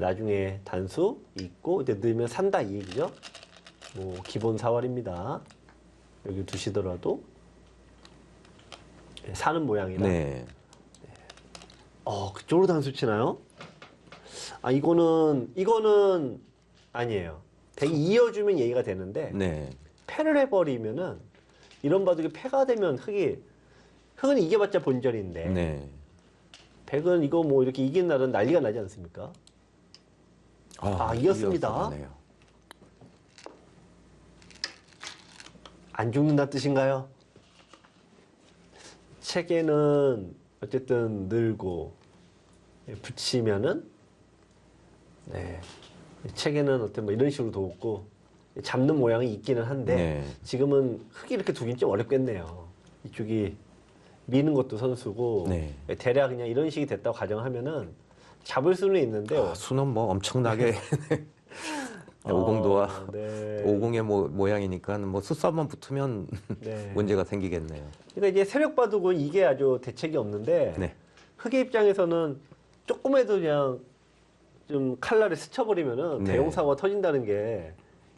B: 나중에 단수 있고 이제 늘면 산다 이 얘기죠. 뭐 기본 사활입니다. 여기 두시더라도 사는 모양이라.
A: 네.
B: 그쪽으로 단수 치나요? 이거는 아니에요. 백이 이어주면 얘기가 되는데
A: 네.
B: 패를 해버리면은 이런 바둑이 패가 되면 흑은 이겨봤자 본전인데
A: 네.
B: 백은 이거 뭐 이렇게 이긴 날은 난리가 나지 않습니까? 이겼습니다.
A: 이겼었네요.
B: 안 죽는다는 뜻인가요? 책에는 어쨌든 늘고 붙이면은 책에는 어떤 뭐 이런 식으로 도웃고 잡는 모양이 있기는 한데
A: 네.
B: 지금은 흙이 이렇게 두긴 좀 어렵겠네요. 이쪽이 미는 것도 선수고
A: 네.
B: 대략 그냥 이런 식이 됐다고 가정하면은 잡을 수는 있는데요.
A: 수는 뭐 엄청나게 오공도와
B: 네.
A: 오공의 모양이니까 뭐 수싸움만 붙으면
B: 네.
A: 문제가 생기겠네요.
B: 그러니까 이제 세력 바둑은 이게 아주 대책이 없는데
A: 네.
B: 흑의 입장에서는 조금해도 그냥 좀 칼날에 스쳐버리면은
A: 네.
B: 대형 사고가 터진다는 게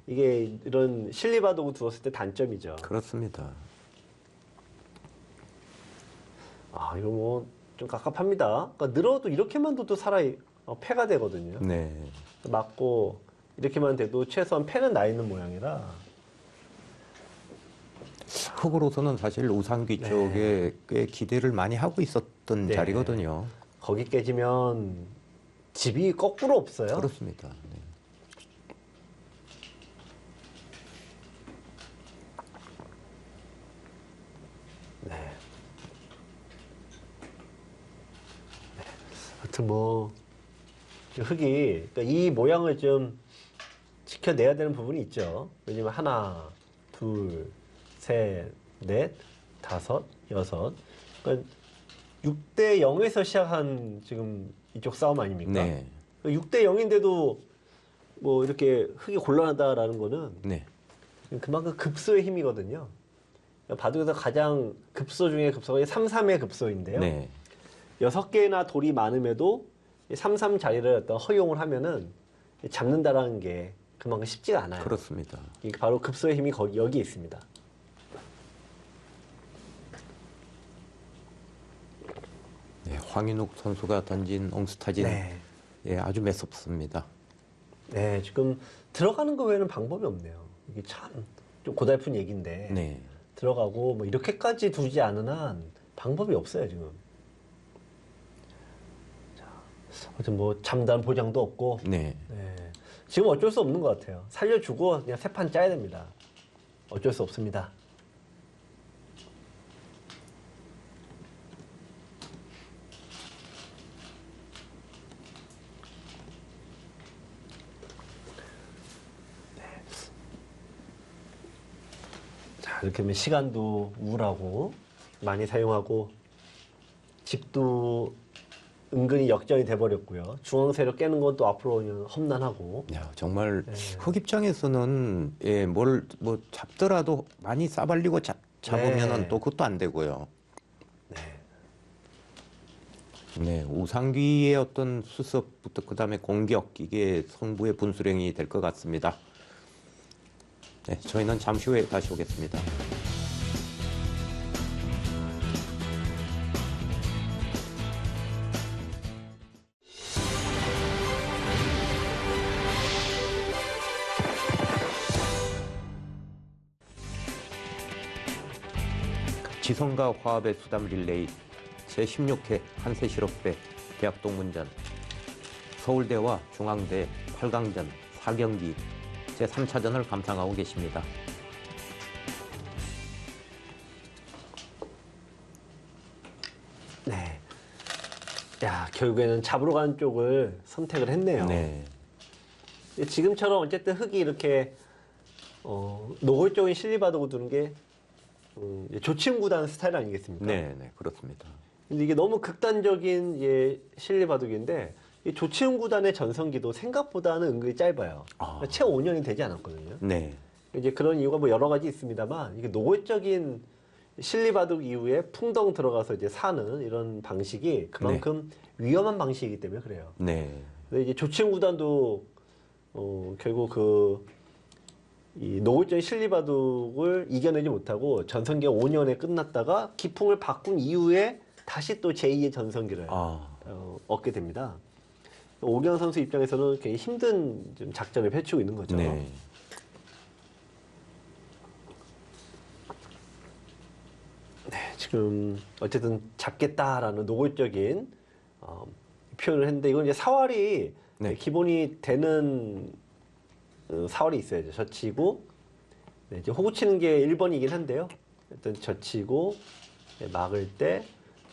B: 이게 이런 실리바도구 두었을 때 단점이죠.
A: 그렇습니다.
B: 아, 이거 뭐 좀 갑갑합니다. 그러니까 늘어도 이렇게만 둬도 사람이 폐가 되거든요.
A: 네.
B: 맞고 이렇게만 돼도 최소한 폐는 나 있는 모양이라.
A: 흙으로서는 사실 우상귀
B: 네.
A: 쪽에 꽤 기대를 많이 하고 있었던
B: 네.
A: 자리거든요.
B: 거기 깨지면 집이 거꾸로 없어요.
A: 그렇습니다. 네.
B: 네. 하여튼 뭐 흙이 그러니까 이 모양을 좀 지켜내야 되는 부분이 있죠. 왜냐면 하나, 둘, 셋, 넷, 다섯, 여섯. 그러니까 6대 0에서 시작한 지금 이쪽 싸움 아닙니까?
A: 네.
B: 6대 0인데도 뭐 이렇게 흙이 곤란하다라는 거는
A: 네.
B: 그만큼 급소의 힘이거든요. 바둑에서 가장 급소 중에 급소가 3-3의 급소인데요.
A: 네.
B: 6개나 돌이 많음에도 3-3 자리를 어떤 허용을 하면은 잡는다라는 게 그만큼 쉽지가 않아요.
A: 그렇습니다.
B: 이게 바로 급소의 힘이 여기 있습니다.
A: 네, 황인욱 선수가 던진 옹스타진
B: 네.
A: 예, 아주 매섭습니다.
B: 네, 지금 들어가는 거 외에는 방법이 없네요. 이게 참 좀 고달픈 얘기인데
A: 네.
B: 들어가고 뭐 이렇게까지 두지 않은 한 방법이 없어요 지금. 자, 아무튼 뭐 잠단 보장도 없고.
A: 네.
B: 네. 지금 어쩔 수 없는 것 같아요. 살려주고 그냥 새 판 짜야 됩니다. 어쩔 수 없습니다. 자, 이렇게 하면 시간도 우울하고 많이 사용하고 집도 은근히 역전이 돼버렸고요. 중앙세력 깨는 건 또 앞으로 험난하고.
A: 야, 정말
B: 네.
A: 흙 입장에서는 예, 뭘 뭐 잡더라도 많이 싸발리고 잡으면은
B: 네.
A: 또 그것도 안 되고요.
B: 네.
A: 네, 우상귀의 어떤 수습부터 그다음에 공격 이게 승부의 분수령이 될 것 같습니다. 네, 저희는 잠시 후에 다시 오겠습니다. 지성과 화합의 수담 릴레이 제16회 한세 실업배 대학 동문전 서울대와 중앙대 8강전 4경기 제3차전을 감상하고 계십니다.
B: 네. 야, 결국에는 잡으러 가는 쪽을 선택을 했네요.
A: 네.
B: 지금처럼 어쨌든 흙이 이렇게 노골적인 실리바둑을 두는 게 조치훈 구단 스타일 아니겠습니까?
A: 네, 네, 그렇습니다.
B: 근데 이게 너무 극단적인 실리바둑인데 이 조치훈 구단의 전성기도 생각보다는 은근히 짧아요.
A: 아.
B: 채 5년이 되지 않았거든요.
A: 네,
B: 이제 그런 이유가 뭐 여러 가지 있습니다만 이게 노골적인 실리바둑 이후에 풍덩 들어가서 이제 사는 이런 방식이 그만큼 위험한 방식이기 때문에 그래요.
A: 네,
B: 근데 이제 조치훈 구단도 결국 이 노골적인 실리바둑을 이겨내지 못하고 전성기가 5년에 끝났다가 기풍을 바꾼 이후에 다시 또 제2의 전성기를 얻게 됩니다. 오경환 선수 입장에서는 굉장히 힘든 좀 작전을 펼치고 있는 거죠.
A: 네,
B: 네, 지금 어쨌든 잡겠다라는 노골적인 표현을 했는데 이건 이제 사활이
A: 네.
B: 기본이 되는 사활이 있어야죠. 젖히고 네, 이제 호구 치는 게 1번이긴 한데요. 일단 젖히고 네, 막을 때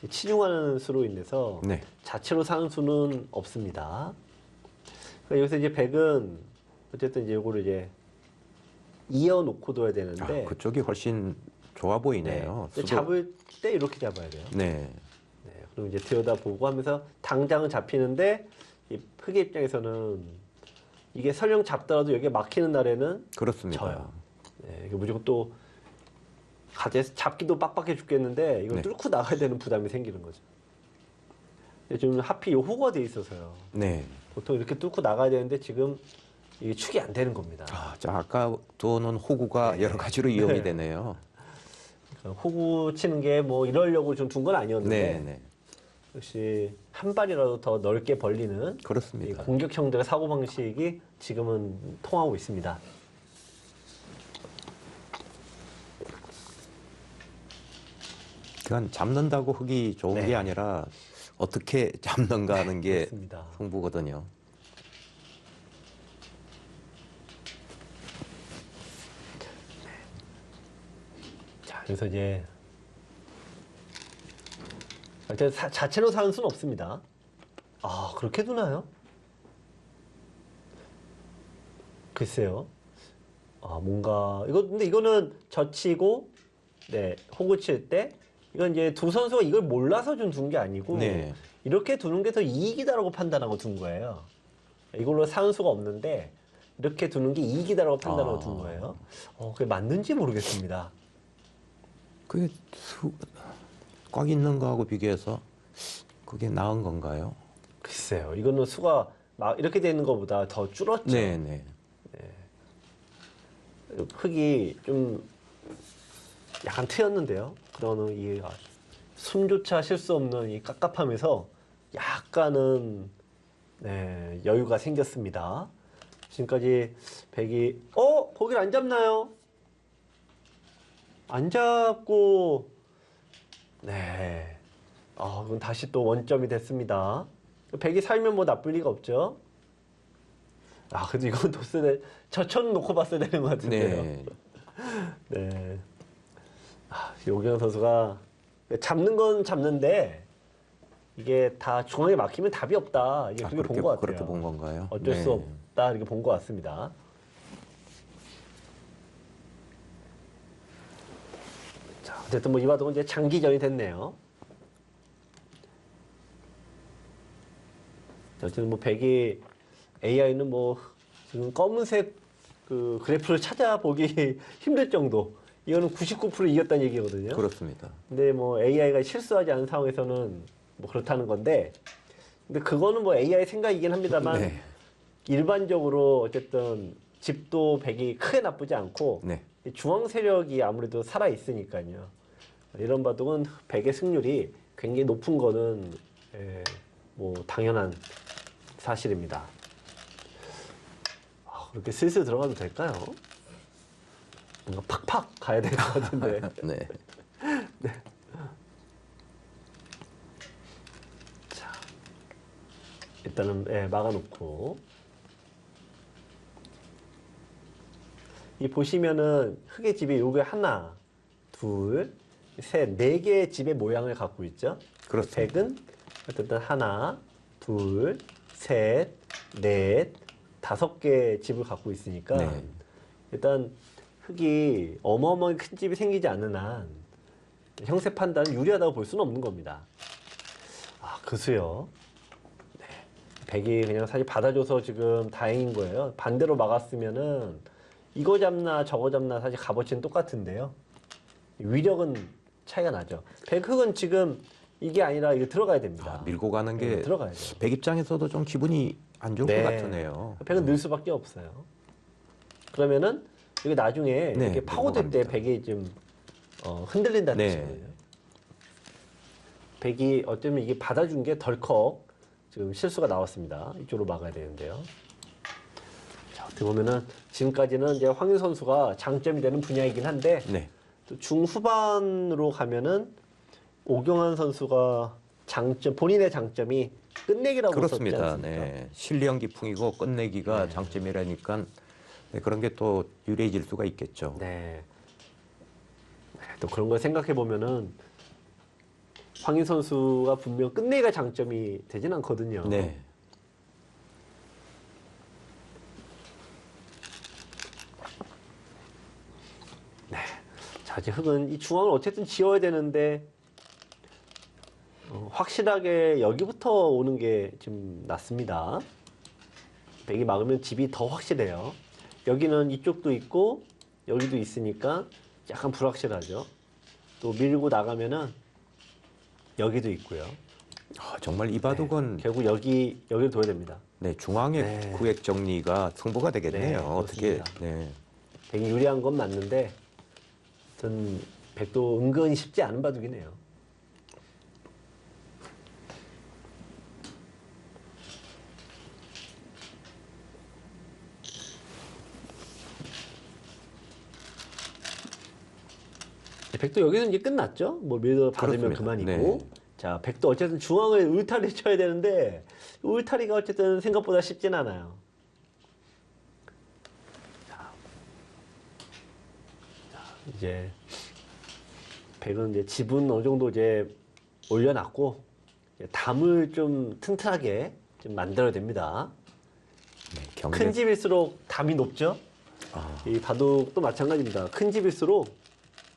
B: 치중하는 수로 인해서
A: 네.
B: 자체로 사는 수는 없습니다. 그러니까 여기서 이제 백은 어쨌든 이제 이거를 이제 이어놓고 둬야 되는데
A: 그쪽이 훨씬 좋아 보이네요.
B: 네, 잡을 때 이렇게 잡아야 돼요.
A: 네,
B: 네, 그럼 이제 들여다보고 하면서 당장은 잡히는데 이 흑의 입장에서는 이게 설령 잡더라도 여기에 막히는 날에는
A: 그렇습니다.
B: 져요. 네, 이게 무조건 또 가재에서 잡기도 빡빡해 죽겠는데 이걸
A: 네.
B: 뚫고 나가야 되는 부담이 생기는 거죠. 지금 하필 이 호구가 돼 있어서요.
A: 네,
B: 보통 이렇게 뚫고 나가야 되는데 지금 이게 축이 안 되는 겁니다.
A: 자, 아까 두는 호구가 여러 가지로 이용이
B: 네.
A: 되네요.
B: 호구 치는 게 뭐 이러려고 좀 둔 건 아니었는데
A: 네, 네.
B: 역시 한 발이라도 더 넓게 벌리는 이
A: 그렇습니다.
B: 공격형들의 사고방식이 지금은 통하고 있습니다.
A: 그건 잡는다고 흙이 좋은
B: 네.
A: 게 아니라 어떻게 잡는가 하는 게
B: 그렇습니다.
A: 승부거든요.
B: 자, 그래서 이제 일단 자체로 사는 수는 없습니다. 아, 그렇게 두나요? 글쎄요. 아, 뭔가 근데 이거는 젖히고 네, 호구 칠 때 이건 이제 두 선수가 이걸 몰라서 둔 게 아니고
A: 네.
B: 이렇게 두는 게 더 이익이다라고 판단하고 둔 거예요. 이걸로 사는 수가 없는데 이렇게 두는 게 이익이다라고 판단하고 둔 거예요. 그게 맞는지 모르겠습니다.
A: 그게 꽉 있는 거하고 비교해서 그게 나은 건가요?
B: 글쎄요. 이거는 수가 막 이렇게 되는 것보다 더 줄었죠.
A: 네, 네.
B: 흙이 좀 약간 트였는데요. 그러는 이 숨조차 쉴 수 없는 이 깝깝함에서 약간은 네, 여유가 생겼습니다. 지금까지 백이 거기를 안 잡나요? 안 잡고 네. 그럼 다시 또 원점이 됐습니다. 백이 살면 뭐 나쁠 리가 없죠. 그래도 이건 저천 놓고 봤어야 되는 것 같은데요.
A: 네.
B: 네. 요기영 선수가 잡는 건 잡는데 이게 다 중앙에 막히면 답이 없다. 이게 그렇게 본 것 같아요.
A: 그렇게 본 건가요?
B: 어쩔
A: 네.
B: 수 없다 이렇게 본 것 같습니다. 자, 어쨌든 뭐 이 바둑은 이제 장기전이 됐네요. 어쨌든 뭐 백이 AI는 뭐 지금 검은색 그 그래프를 찾아보기 힘들 정도. 이거는 99% 이겼다는 얘기거든요.
A: 그렇습니다.
B: 근데 뭐 AI가 실수하지 않은 상황에서는 뭐 그렇다는 건데, 근데 그거는 뭐 AI 생각이긴 합니다만
A: 네.
B: 일반적으로 어쨌든 집도 백이 크게 나쁘지 않고
A: 네.
B: 이 중앙 세력이 아무래도 살아 있으니까요. 이런 바둑은 백의 승률이 굉장히 높은 거는 뭐 당연한 사실입니다. 그렇게 슬슬 들어가도 될까요? 뭔가 팍팍 가야 될 것 같은데.
A: 네.
B: 자, 일단은 막아놓고 이 보시면은 흙의 집이 요게 하나, 둘, 셋, 네 개의 집의 모양을 갖고 있죠.
A: 그렇습니다.
B: 백은 어쨌든 하나, 둘, 셋, 넷, 5개의 집을 갖고 있으니까
A: 네.
B: 일단 흙이 어마어마하게 큰 집이 생기지 않는 한 형세 판단은 유리하다고 볼 수는 없는 겁니다. 그수요. 네. 백이 그냥 사실 받아줘서 지금 다행인 거예요. 반대로 막았으면은 이거 잡나 저거 잡나 사실 값어치는 똑같은데요. 위력은 차이가 나죠. 백 흙은 지금 이게 아니라 이거 들어가야 됩니다.
A: 밀고 가는 게
B: 들어가야 돼요.
A: 백 입장에서도 좀 기분이 안 좋을 것 같으네요.
B: 백은 늘 수밖에 없어요. 그러면은 이게 나중에
A: 네,
B: 이렇게 파고들 때
A: 밀고
B: 백이 좀 흔들린다는
A: 네.
B: 뜻이거든요. 백이 어쩌면 이게 받아준 게 덜컥 지금 실수가 나왔습니다. 이쪽으로 막아야 되는데요. 자, 어떻게 보면은 지금까지는 이제 황윤 선수가 장점이 되는 분야이긴 한데
A: 네.
B: 또 중후반으로 가면은 오경환 선수가 본인의 장점이 끝내기라고 썼지
A: 그렇습니다.
B: 않습니까?
A: 네. 실력 기풍이고 끝내기가 장점이라니까 네, 그런 게 또 유리해질 수가 있겠죠.
B: 네. 또 그런 걸 생각해 보면은 황인 선수가 분명 끝내기가 장점이 되진 않거든요.
A: 네.
B: 자, 이제 흙은 이 중앙을 어쨌든 지어야 되는데 확실하게 여기부터 오는 게 좀 낫습니다. 백이 막으면 집이 더 확실해요. 여기는 이쪽도 있고 여기도 있으니까 약간 불확실하죠. 또 밀고 나가면은 여기도 있고요.
A: 정말 이 바둑은
B: 결국 여기를 둬야 됩니다.
A: 네, 중앙의
B: 네.
A: 구획 정리가 승부가 되겠네요.
B: 네,
A: 어떻게
B: 그렇습니다.
A: 네.
B: 되게 유리한 건 맞는데 전 백도 은근히 쉽지 않은 바둑이네요. 백도 여기서 이제 끝났죠? 뭐 밀어 받으면
A: 그렇습니다.
B: 그만이고.
A: 네.
B: 자, 백도 어쨌든 중앙을 울타리 쳐야 되는데 울타리가 어쨌든 생각보다 쉽진 않아요. 이제 백은 이제 집은 어느 정도 이제 올려놨고 이제 담을 좀 튼튼하게 좀 만들어야 됩니다.
A: 네, 경계
B: 큰 집일수록 담이 높죠.
A: 아,
B: 이 바둑도 마찬가지입니다. 큰 집일수록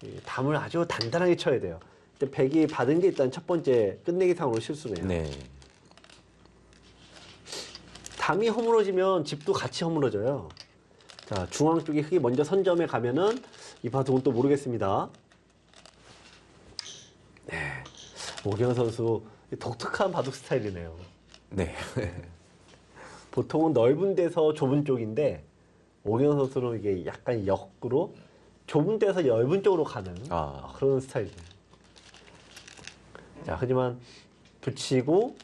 B: 이 담을 아주 단단하게 쳐야 돼요. 일단 백이 받은 게 일단 첫 번째 끝내기 상으로 실수네요.
A: 네.
B: 담이 허물어지면 집도 같이 허물어져요. 자, 중앙 쪽에 흙이 먼저 선점에 가면은 이 바둑은 또 모르겠습니다. 네. 오경환 선수 독특한 바둑 스타일이네요.
A: 네.
B: 보통은 넓은 데서 좁은 쪽인데 오경환 선수는 이게 약간 역으로 좁은 데서 넓은 쪽으로 가는 그런 스타일이에요. 자, 하지만 붙이고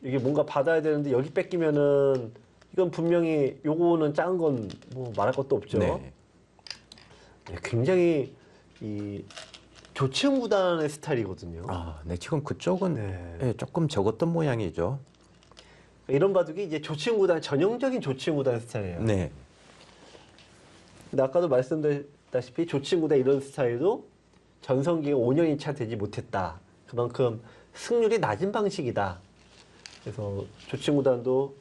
B: 이게 뭔가 받아야 되는데 여기 뺏기면은 이건 분명히 요거는 작은 건 뭐 말할 것도 없죠.
A: 네.
B: 네, 굉장히 이 조치훈 구단의 스타일이거든요.
A: 네, 지금 그쪽은
B: 네.
A: 예, 조금 적었던 모양이죠.
B: 이런 바둑이 이제 조치훈 구단 전형적인 조치훈 구단 스타일이에요.
A: 네.
B: 근데 아까도 말씀드렸다시피 조치훈 구단 이런 스타일도 전성기가 5년이 채 되지 못했다. 그만큼 승률이 낮은 방식이다. 그래서 조치훈 구단도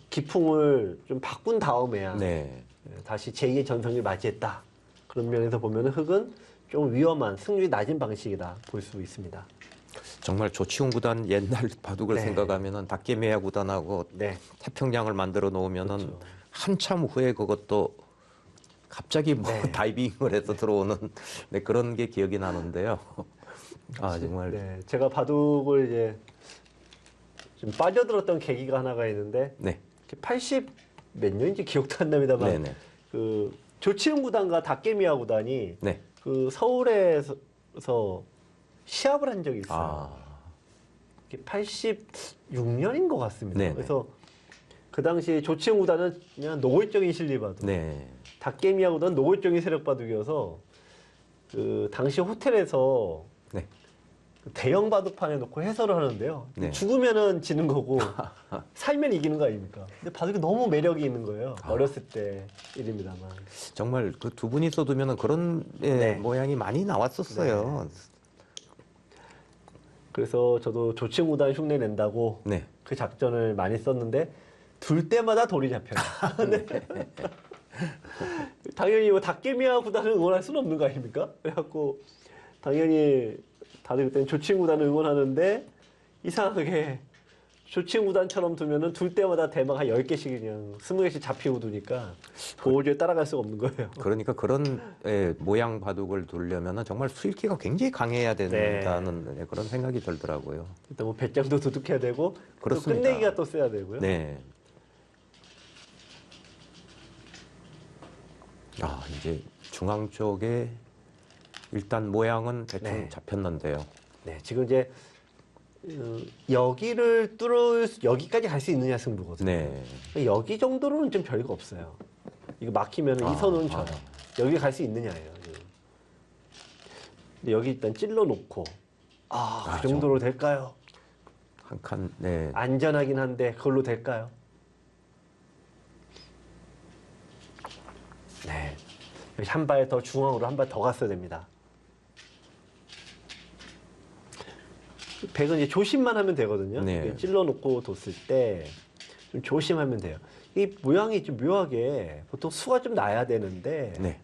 B: 기풍을 좀 바꾼 다음에야
A: 네.
B: 다시 제2의 전성기를 맞이했다. 그런 면에서 보면 흙은 좀 위험한 승률이 낮은 방식이다 볼 수 있습니다.
A: 정말 조치훈 구단 옛날 바둑을
B: 네.
A: 생각하면은 닭개미야 구단하고
B: 네,
A: 태평양을 만들어 놓으면은
B: 그렇죠.
A: 한참 후에 그것도 갑자기 뭐
B: 네.
A: 다이빙을 해서 들어오는 네, 그런 게 기억이 나는데요. 정말
B: 네, 제가 바둑을 이제 좀 빠져들었던 계기가 하나가 있는데
A: 네.
B: 80 몇 년인지 기억도 안 납니다만
A: 네네.
B: 그 조치훈 구단과 닭개미야 구단이
A: 네.
B: 그 서울에서 시합을 한 적이 있어요.
A: 아,
B: 86년인 것 같습니다.
A: 네네.
B: 그래서 그 당시 조치훈 구단은 그냥 노골적인 실리 바둑,
A: 네.
B: 닭개미야 구단은 노골적인 세력 바둑이어서 그 당시 호텔에서
A: 네.
B: 그 대형 바둑판에 놓고 해설을 하는데요.
A: 네.
B: 죽으면은 지는 거고 살면 이기는 거 아닙니까? 근데 바둑이 너무 매력이 있는 거예요. 어렸을 때 일입니다만.
A: 정말 그 두 분이 써두면은 그런 예,
B: 네.
A: 모양이 많이 나왔었어요.
B: 그래서 저도 조치훈 구단 흉내 낸다고
A: 네.
B: 그 작전을 많이 썼는데 둘 때마다 돌이 잡혀요. 네. 당연히 뭐 닭개미야 구단을 응원할 수는 없는 거 아닙니까? 그래갖고 당연히 다들 그때는 조치훈 구단을 응원하는데 이상하게 조치훈 구단처럼 두면은 둘 때마다 대막 한 10개씩 그냥 20개씩 잡히고 두니까 도저히 따라갈 수가 없는 거예요.
A: 그러니까 그런 예, 모양 바둑을 두려면은 정말 수익기가 굉장히 강해야 된다는 예, 그런 생각이 들더라고요.
B: 일단 뭐 배짱도 두둑해야 되고 또
A: 그렇습니다.
B: 끝내기가 또 써야 되고요.
A: 네. 이제 중앙 쪽에 일단 모양은 대충
B: 네.
A: 잡혔는데요.
B: 네, 지금 이제 여기를 여기까지 갈 수 있느냐 승부거든요.
A: 네.
B: 여기 정도로는 좀 별거 없어요. 이거 막히면 이 선은 져요. 여기 갈 수 있느냐예요. 지금. 근데 여기 일단 찔러 놓고 그 정도로 될까요?
A: 한 칸, 네.
B: 안전하긴 한데 그걸로 될까요? 네. 한 발 더 중앙으로 한 발 더 갔어야 됩니다. 백은 이제 조심만 하면 되거든요.
A: 네.
B: 이렇게 찔러놓고 뒀을 때 좀 조심하면 돼요. 이 모양이 좀 묘하게 보통 수가 좀 나야 되는데
A: 네.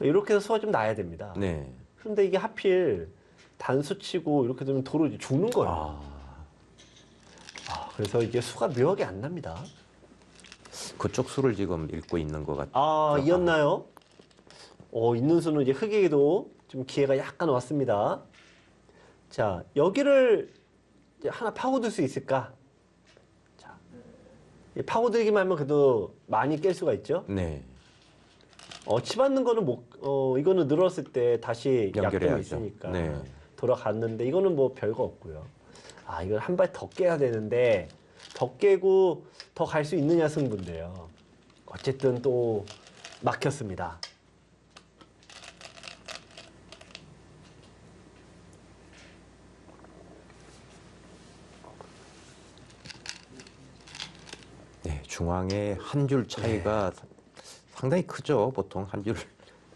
B: 이렇게 해서 수가 좀 나야 됩니다.
A: 네.
B: 그런데 이게 하필 단수 치고 이렇게 되면 도로 이제 죽는 거예요. 그래서 이게 수가 묘하게 안 납니다.
A: 그쪽 수를 지금 읽고 있는 것 같아요.
B: 이었나요? 있는 수는 이제 흑에게도 좀 기회가 약간 왔습니다. 자, 여기를 이제 하나 파고들 수 있을까? 자, 이 파고들기만 하면 그래도 많이 깰 수가 있죠.
A: 네.
B: 치받는 거는 이거는 늘었을 때 다시 약점이
A: 연결해야죠.
B: 있으니까
A: 네.
B: 돌아갔는데 이거는 뭐 별거 없고요. 아, 이걸 한 발 더 깨야 되는데 더 깨고 더 갈 수 있느냐 승부인데요. 어쨌든 또 막혔습니다.
A: 네, 중앙에 한 줄 차이가 상당히 크죠. 보통 한 줄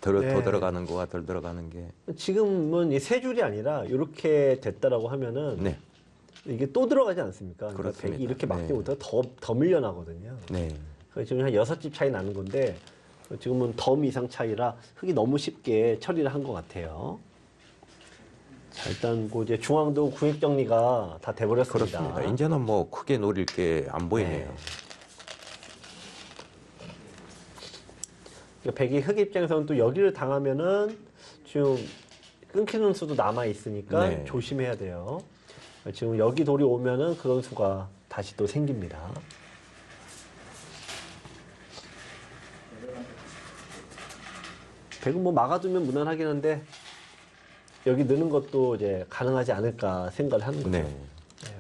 A: 더
B: 네.
A: 들어가는 거와 덜 들어가는 게.
B: 지금은 이 세 줄이 아니라 이렇게 됐다라고 하면은
A: 네,
B: 이게 또 들어가지 않습니까? 그러니까
A: 그렇습니다.
B: 백이 이렇게 막지
A: 네.
B: 못하고 더 밀려나거든요.
A: 네,
B: 그래서 지금 한 6집 차이 나는 건데 지금은 덤 이상 차이라 흙이 너무 쉽게 처리를 한 것 같아요. 자, 일단 그 이제 중앙도 구획 정리가 다 돼버렸습니다.
A: 그렇습니다. 이제는 뭐 크게 노릴 게 안 보이네요.
B: 네. 그러니까 백이 흙 입장에서는 또 여기를 당하면은 지금 끊기는 수도 남아 있으니까
A: 네.
B: 조심해야 돼요. 지금 여기 돌이 오면은 그런 수가 다시 또 생깁니다. 백은 뭐 막아두면 무난하긴 한데 여기 넣는 것도 이제 가능하지 않을까 생각을 하는 거죠.
A: 네.
B: 네.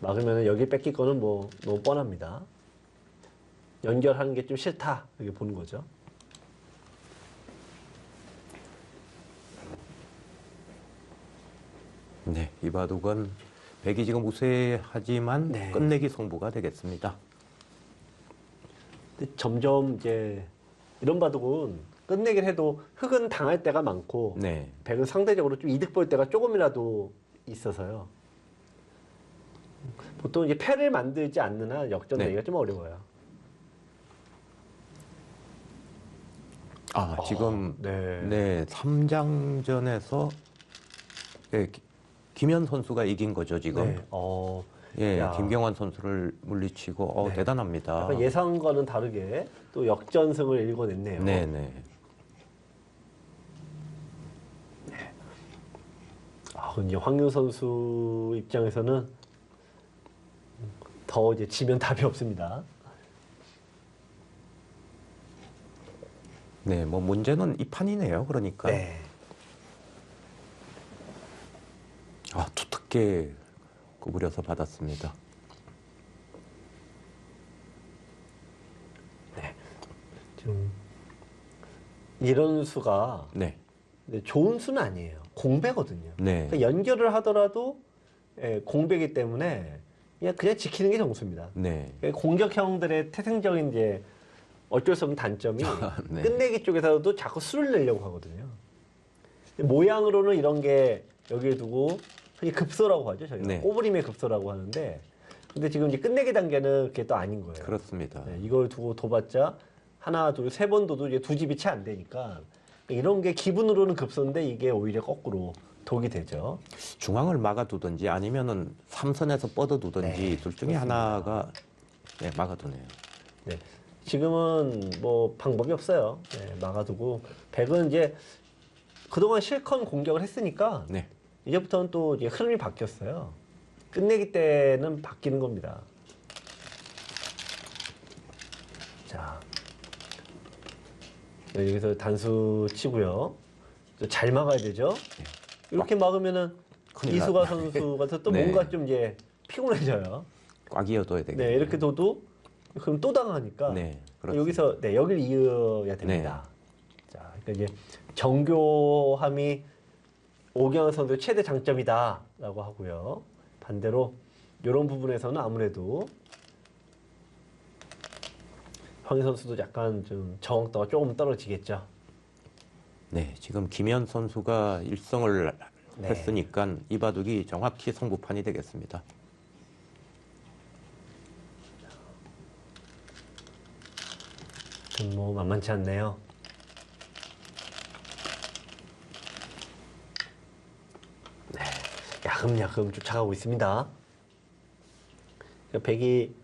B: 막으면 여기 뺏길 거는 뭐 너무 뻔합니다. 연결하는 게 좀 싫다 이렇게 보는 거죠.
A: 네, 이 바둑은 백이 지금 우세하지만
B: 네.
A: 끝내기 승부가 되겠습니다.
B: 근데 점점 이제 이런 바둑은 끝내긴 해도 흑은 당할 때가 많고
A: 네,
B: 백은 상대적으로 좀 이득 볼 때가 조금이라도 있어서요. 보통 이제 패를 만들지 않는 한 역전되기가 좀 어려워요.
A: 지금
B: 네.
A: 네, 3장전에서 김현 선수가 이긴 거죠, 지금.
B: 네.
A: 예,
B: 야.
A: 김경환 선수를 물리치고
B: 네.
A: 대단합니다.
B: 약간 예상과는 다르게 또 역전승을 읽어냈네요.
A: 네, 네.
B: 근데 황윤 선수 입장에서는 더 이제 지면 답이 없습니다.
A: 네, 뭐 문제는 이 판이네요. 그러니까.
B: 네.
A: 투특게 구부려서 받았습니다.
B: 지금 이런 수가
A: 네,
B: 좋은 수는 아니에요. 공배거든요.
A: 네,
B: 그러니까 연결을 하더라도 공배기 때문에 그냥 지키는 게 정수입니다.
A: 네,
B: 공격형들의 태생적인 이제 어쩔 수 없는 단점이
A: 네.
B: 끝내기 쪽에서도 자꾸 수를 내려고 하거든요. 근데 모양으로는 이런 게 여기에 두고 흔히 급소라고 하죠. 저희가
A: 네.
B: 꼬부림의 급소라고 하는데 근데 지금 이제 끝내기 단계는 그게 또 아닌 거예요.
A: 그렇습니다.
B: 네, 이걸 두고 둬봤자 하나, 둘, 세 번 둬도 이제 두 집이 채 안 되니까 이런 게 기분으로는 급소인데 이게 오히려 거꾸로 독이 되죠.
A: 중앙을 막아두든지 아니면은 삼선에서 뻗어두든지
B: 네,
A: 둘 중에 하나가 막아두네요.
B: 네. 지금은 뭐 방법이 없어요. 네, 막아두고 백은 이제 그동안 실컷 공격을 했으니까
A: 네,
B: 이제부터는 또 이제 흐름이 바뀌었어요. 끝내기 때는 바뀌는 겁니다. 자, 여기서 단수 치고요. 잘 막아야 되죠. 이렇게 막으면은
A: 큰일
B: 이수가
A: 났다.
B: 선수가 또
A: 네.
B: 뭔가 좀 이제 피곤해져요.
A: 꽉 이어둬야 되겠네요.
B: 네, 이렇게 둬도 그럼 또 당하니까
A: 네, 그렇습니다.
B: 여기서 여기를 이어야 됩니다. 자, 그러니까 이제 정교함이 오경환 선수의 최대 장점이다라고 하고요. 반대로 이런 부분에서는 아무래도 황희 선수도 약간 좀 정확도가 조금 떨어지겠죠.
A: 네, 지금 김현 선수가 1승을
B: 네.
A: 했으니까 이 바둑이 정확히 승부판이 되겠습니다.
B: 좀 뭐 만만치 않네요. 네, 야금야금 쫓아가고 있습니다. 백이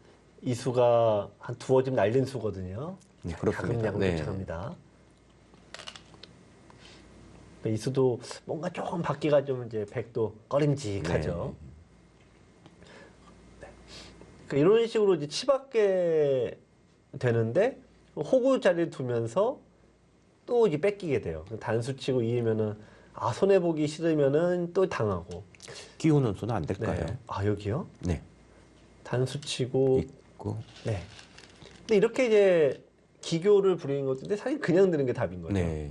B: 이수가 한 두어 집 날린 수거든요.
A: 네, 그렇습니다.
B: 야금야금
A: 네.
B: 쫓아갑니다. 이수도 뭔가 조금 받기가 좀 이제 백도 꺼림직하죠. 네. 그러니까 이런 식으로 이제 치받게 되는데 호구 자리를 두면서 또 이제 뺏기게 돼요. 단수 치고 이기면은 손해 보기 싫으면은 또 당하고.
A: 기우는 수는 안 될까요?
B: 네. 여기요?
A: 네.
B: 단수 치고
A: 있고.
B: 네. 근데 이렇게 이제 기교를 부리는 것인데 사실 그냥 드는 게 답인 거죠.
A: 네.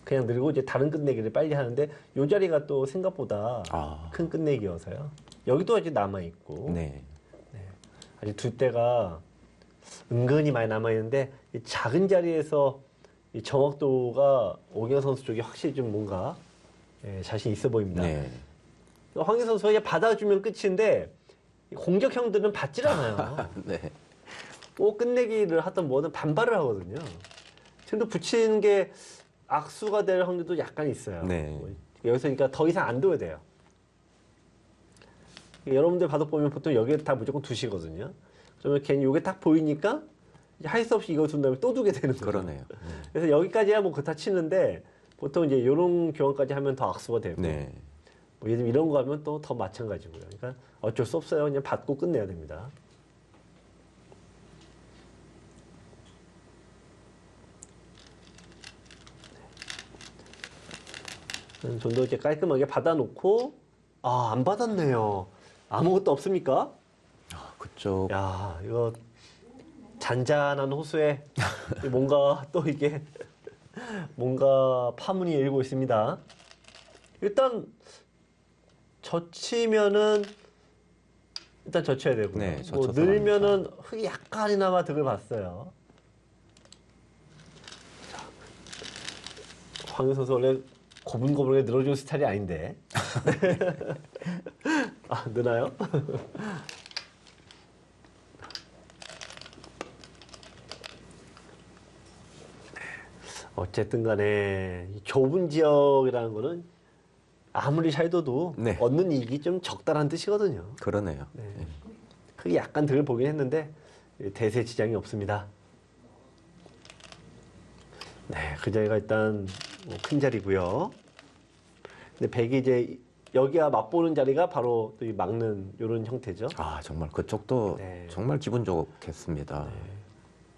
B: 그냥 들고 이제 다른 끝내기를 빨리 하는데 요 자리가 또 생각보다
A: 아.
B: 큰 끝내기여서요. 여기도 아직 남아 있고.
A: 네.
B: 아직 두 대가 은근히 많이 남아 있는데 이 작은 자리에서 이 정확도가 오경 선수 쪽이 확실히 좀 뭔가 자신 있어 보입니다.
A: 네.
B: 황희 선수가 그냥 받아주면 끝인데 이 공격형들은 받질 않아요.
A: 네.
B: 꼭 끝내기를 하던 뭐든 반발을 하거든요. 지금도 붙이는 게 악수가 될 확률도 약간 있어요.
A: 네.
B: 여기서 그러니까 더 이상 안 둬야 돼요. 여러분들 바둑보면 보통 여기에 다 무조건 두시거든요. 그러면 괜히 이게 딱 보이니까 할 수 없이 이거 둔 다음에 또 두게 되는 거죠.
A: 그러네요.
B: 그래서 여기까지야 뭐 그렇다 치는데 보통 이제 이런 교환까지 하면 더 악수가 되고
A: 네.
B: 뭐 예를 들면 이런 거 하면 또 더 마찬가지고요. 그러니까 어쩔 수 없어요. 그냥 받고 끝내야 됩니다. 좀 더 이렇게 깔끔하게 받아놓고 안 받았네요. 아무것도 없습니까?
A: 그쪽.
B: 야, 이거 잔잔한 호수에 뭔가 또 이게 뭔가 파문이 일고 있습니다. 일단 젖히면은 일단 젖혀야 되고요.
A: 네,
B: 뭐
A: 젖혀서
B: 늘면은 흙이 약간이나마 득을 봤어요. 황희 선수 원래 고분고분하게 늘어주는 스타일이 아닌데. 느나요? 어쨌든 간에 이 좁은 지역이라는 거는 아무리 잘 둬도
A: 네.
B: 얻는 이익이 좀 적다라는 뜻이거든요.
A: 그러네요.
B: 네. 크게 약간 덜 보긴 했는데 대세 지장이 없습니다. 네, 그 자리가 일단 뭐큰 자리고요. 근데 백이 이제 여기와 맞보는 자리가 바로 또 이 막는 이런 형태죠.
A: 정말 그쪽도
B: 네.
A: 정말 기분 좋겠습니다.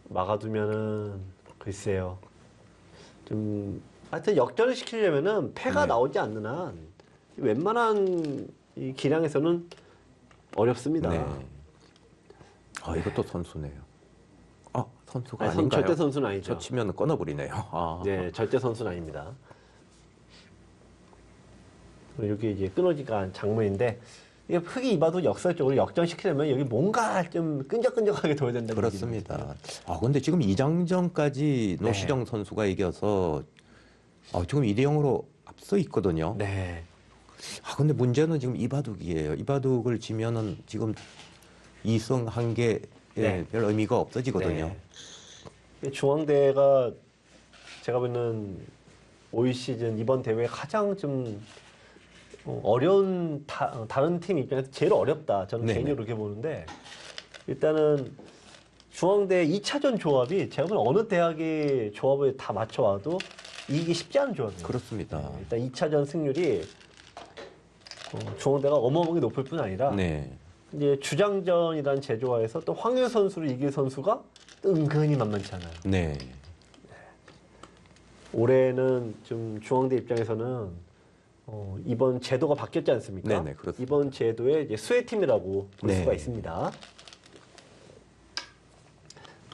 B: 막아두면은 글쎄요. 좀 하여튼 역전을 시키려면은 패가
A: 네.
B: 나오지 않는 한 웬만한 이 기량에서는 어렵습니다.
A: 네. 이것도 선수네요. 선수가
B: 아니,
A: 아닌가요?
B: 절대 선수는 아니죠.
A: 저 치면 끊어버리네요.
B: 네, 절대 선수는 아닙니다. 이렇게 이제 끊어지가 장면인데 이게 흙이 입어도 역설적으로 역전시키려면 여기 뭔가 좀 끈적끈적하게 둬야 된다는
A: 그렇습니다. 근데 지금 이장전까지
B: 네.
A: 노시정 선수가 이겨서 지금 2대0으로 앞서 있거든요.
B: 네.
A: 근데 문제는 지금 이바둑이에요. 이바둑을 지면은 지금 2승 1개
B: 네.
A: 별 의미가 없어지거든요.
B: 네. 중앙대가 제가 보는 올 시즌 이번 대회 가장 좀 어려운 다른 팀 입장에서 제일 어렵다. 저는
A: 네네.
B: 개인적으로 그렇게 보는데 일단은 중앙대 2차전 조합이 제가 보는 어느 대학의 조합을 다 맞춰와도 이기기 쉽지 않은 조합이에요.
A: 그렇습니다.
B: 일단 2차전 승률이 중앙대가 어마어마하게 높을 뿐 아니라
A: 네.
B: 이제 주장전이라는 제조화에서 또 황유 선수를 이길 선수가 또 은근히 만만치 않아요.
A: 네.
B: 올해는 좀 중앙대 입장에서는 이번 제도가 바뀌었지 않습니까?
A: 네네, 그렇습니다.
B: 이번 제도에 이제 수혜팀이라고 볼
A: 네.
B: 수가 있습니다.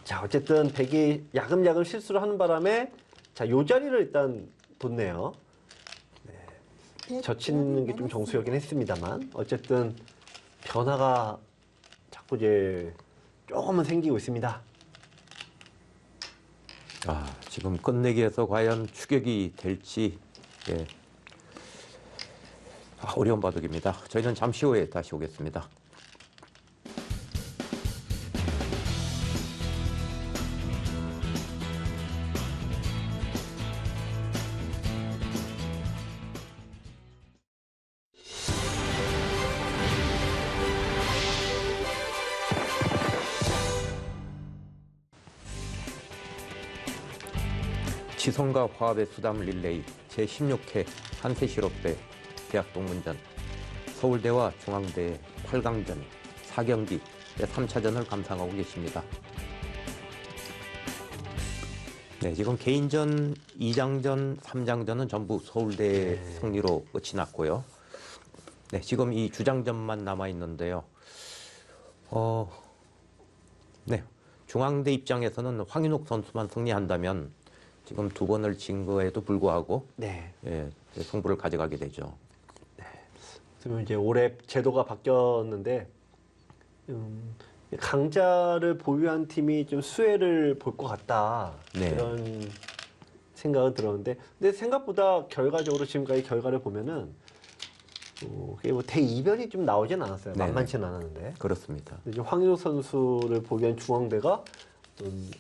B: 자, 어쨌든 백이 야금야금 실수를 하는 바람에 자, 요 자리를 일단 뒀네요. 네. 젖히는 게 좀 정수였긴 했습니다만 어쨌든 변화가 자꾸 이제 조금은 생기고 있습니다.
A: 지금 끝내기에서 과연 추격이 될지 어려운 바둑입니다. 저희는 잠시 후에 다시 오겠습니다. 지성과 화합의 수담 릴레이 제16회 한세실업대 대학 동문전 서울대와 중앙대 8강전 4경기 3차전을 감상하고 계십니다. 네, 지금 개인전 2장전, 3장전은 전부 서울대 승리로 끝이 났고요. 네, 지금 이 주장전만 남아 있는데요. 네, 중앙대 입장에서는 황인욱 선수만 승리한다면 지금 2번을 진 거에도 불구하고
B: 네.
A: 예, 승부를 가져가게 되죠.
B: 지금 이제 올해 제도가 바뀌었는데 강자를 보유한 팀이 좀 수혜를 볼 것 같다.
A: 네.
B: 이런 생각은 들었는데, 근데 생각보다 결과적으로 지금까지 결과를 보면은 그게 뭐 대이변이 좀 나오진 않았어요.
A: 네네.
B: 만만치는 않았는데.
A: 그렇습니다.
B: 이제 황인호 선수를 보유한 중앙대가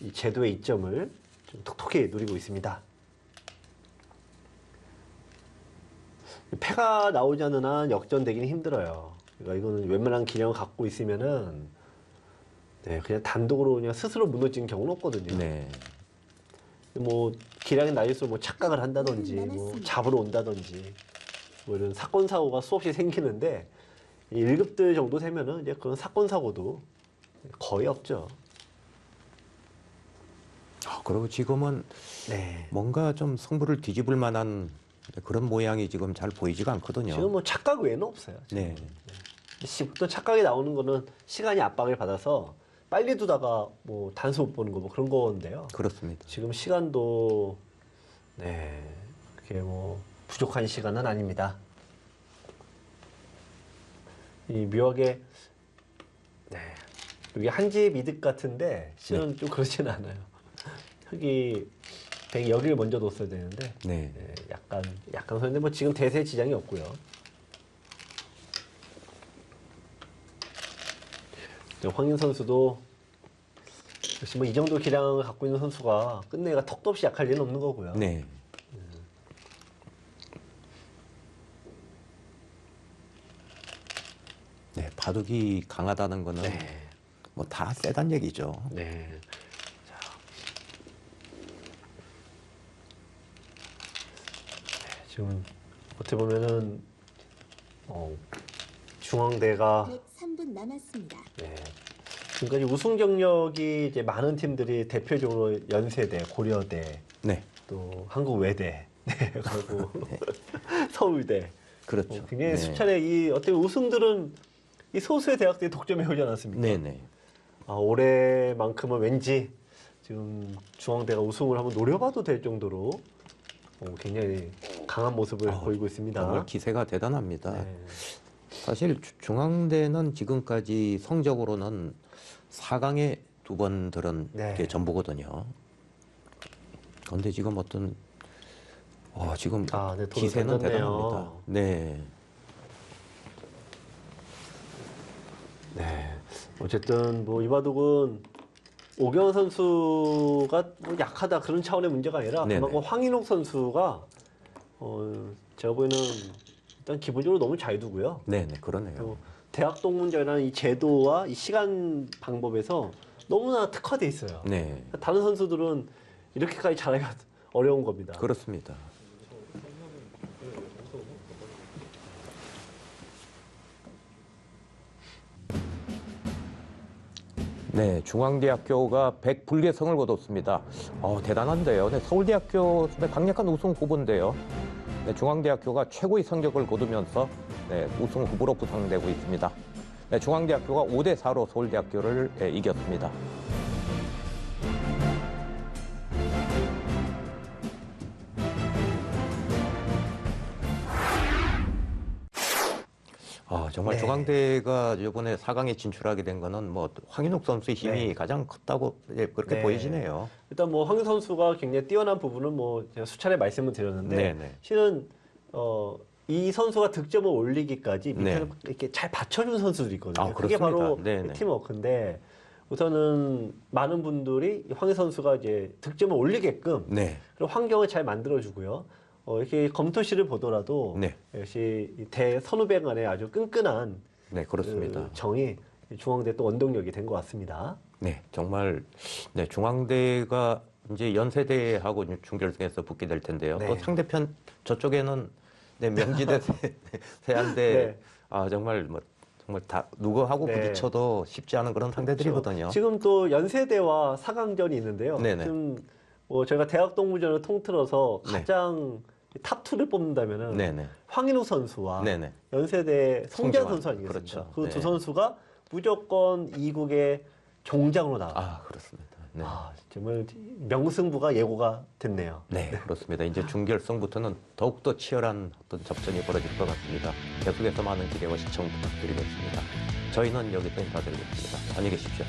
B: 이 제도의 이점을 좀 톡톡히 누리고 있습니다. 패가 나오지 않는 한 역전되기는 힘들어요. 그러니까 이거는 웬만한 기량을 갖고 있으면은 네, 그냥 단독으로 그냥 스스로 무너지는 경우는 없거든요.
A: 네.
B: 뭐 기량이 낮을수록 뭐 착각을 한다든지 뭐 잡으러 온다든지 뭐 이런 사건 사고가 수없이 생기는데 1급들 정도 되면은 이제 그런 사건 사고도 거의 없죠.
A: 그리고 지금은
B: 네.
A: 뭔가 좀 승부를 뒤집을 만한 그런 모양이 지금 잘 보이지가 않거든요.
B: 지금 뭐 착각 외에는 없어요. 지금.
A: 네.
B: 보통 착각이 나오는 거는 시간이 압박을 받아서 빨리 두다가 뭐 단수 못 보는 거 뭐 그런 건데요.
A: 그렇습니다.
B: 지금 시간도 네 그게 뭐 부족한 시간은 아닙니다. 이 묘하게 네 여기 한지의 미득 같은데 실은 좀 그렇지는 않아요. 흙이 되게 여기를 먼저 뒀어야 되는데
A: 네.
B: 네, 약간 그런데 뭐 지금 대세 지장이 없고요. 황인 선수도 역시 뭐 이 정도 기량을 갖고 있는 선수가 끝내가 턱도 없이 약할 리는 없는 거고요.
A: 네. 네, 바둑이 강하다는 거는
B: 네.
A: 뭐 다 세단 얘기죠.
B: 네. 자. 네, 지금 어떻게 보면은 중앙대가
C: 103분 남았습니다.
B: 네. 지금까지 우승 경력이 이제 많은 팀들이 대표적으로 연세대, 고려대,
A: 네.
B: 또 한국외대, 네, 그리고 서울대.
A: 그렇죠.
B: 굉장히
A: 네.
B: 수차례 이 어떤 우승들은 이 소수의 대학들이 독점해 오지 않았습니까?
A: 네네.
B: 올해만큼은 왠지 지금 중앙대가 우승을 한번 노려봐도 될 정도로 굉장히 강한 모습을 보이고 있습니다.
A: 정말 기세가 대단합니다.
B: 네.
A: 사실 중앙대는 지금까지 성적으로는 4강에 2번 들은
B: 네.
A: 게 전부거든요. 그런데 지금 어떤 지금
B: 네, 돈을
A: 기세는
B: 던졌네요.
A: 대단합니다. 네.
B: 네. 어쨌든 뭐 이바둑은 오경원 선수가 뭐 약하다 그런 차원의 문제가 아니라
A: 네네.
B: 그만큼 황인옥 선수가 제가 보기에는 일단 기본적으로 너무 잘 두고요.
A: 네네, 그러네요.
B: 또 대학 동문전이라는 이 제도와 이 시간 방법에서 너무나 특화돼 있어요.
A: 네.
B: 다른 선수들은 이렇게까지 잘하기가 어려운 겁니다.
A: 그렇습니다. 네, 중앙대학교가 100불개성을 거뒀습니다. 대단한데요. 네, 서울대학교 강력한 우승 후보인데요. 네, 중앙대학교가 최고의 성적을 거두면서 네, 우승 후보로 부상되고 있습니다. 네, 중앙대학교가 5대4로 서울대학교를 이겼습니다. 정말
B: 네.
A: 중앙대가 이번에 4강에 진출하게 된 거는 뭐 황인욱 선수의 힘이
B: 네.
A: 가장 컸다고 그렇게
B: 네.
A: 보여지네요.
B: 일단 뭐 황 선수가 굉장히 뛰어난 부분은 뭐 제가 수차례 말씀을 드렸는데
A: 네네.
B: 실은 이 선수가 득점을 올리기까지 밑에서
A: 네.
B: 이렇게 잘 받쳐준 선수들이 있거든요. 그게
A: 그렇습니다.
B: 바로
A: 네네.
B: 팀워크인데 우선은 많은 분들이 황 선수가 이제 득점을 올리게끔
A: 네.
B: 그런 환경을 잘 만들어주고요. 이렇게 검토실을 보더라도
A: 네.
B: 역시 이 대선후배 간의 아주 끈끈한
A: 네, 그렇습니다.
B: 그 정이 중앙대 또 원동력이 된 것 같습니다.
A: 네, 정말 네, 중앙대가 이제 연세대하고 중결승에서 붙게 될 텐데요.
B: 네.
A: 또 상대편 저쪽에는 네, 명지대, 세안대,
B: 네.
A: 아 정말 뭐 정말 다 누구하고
B: 네.
A: 부딪혀도 쉽지 않은 그런 상대들이거든요.
B: 지금 또 연세대와 4강전이 있는데요.
A: 네네.
B: 지금 뭐 저희가 대학 동부전을 통틀어서
A: 네.
B: 가장 탑2를 뽑는다면은
A: 네네.
B: 황인우 선수와
A: 네네.
B: 연세대 송재환
A: 송재환.
B: 선수 아니겠습니까?
A: 그렇죠.
B: 그 두
A: 네.
B: 선수가 무조건 이국의 종장으로 나와.
A: 아 그렇습니다. 네.
B: 정말 명승부가 예고가 됐네요.
A: 네, 그렇습니다. 이제 중결승부터는 더욱더 치열한 어떤 접전이 벌어질 것 같습니다. 계속해서 많은 기대와 시청 부탁드리겠습니다. 저희는 여기서 인사드리겠습니다. 안녕히 계십시오.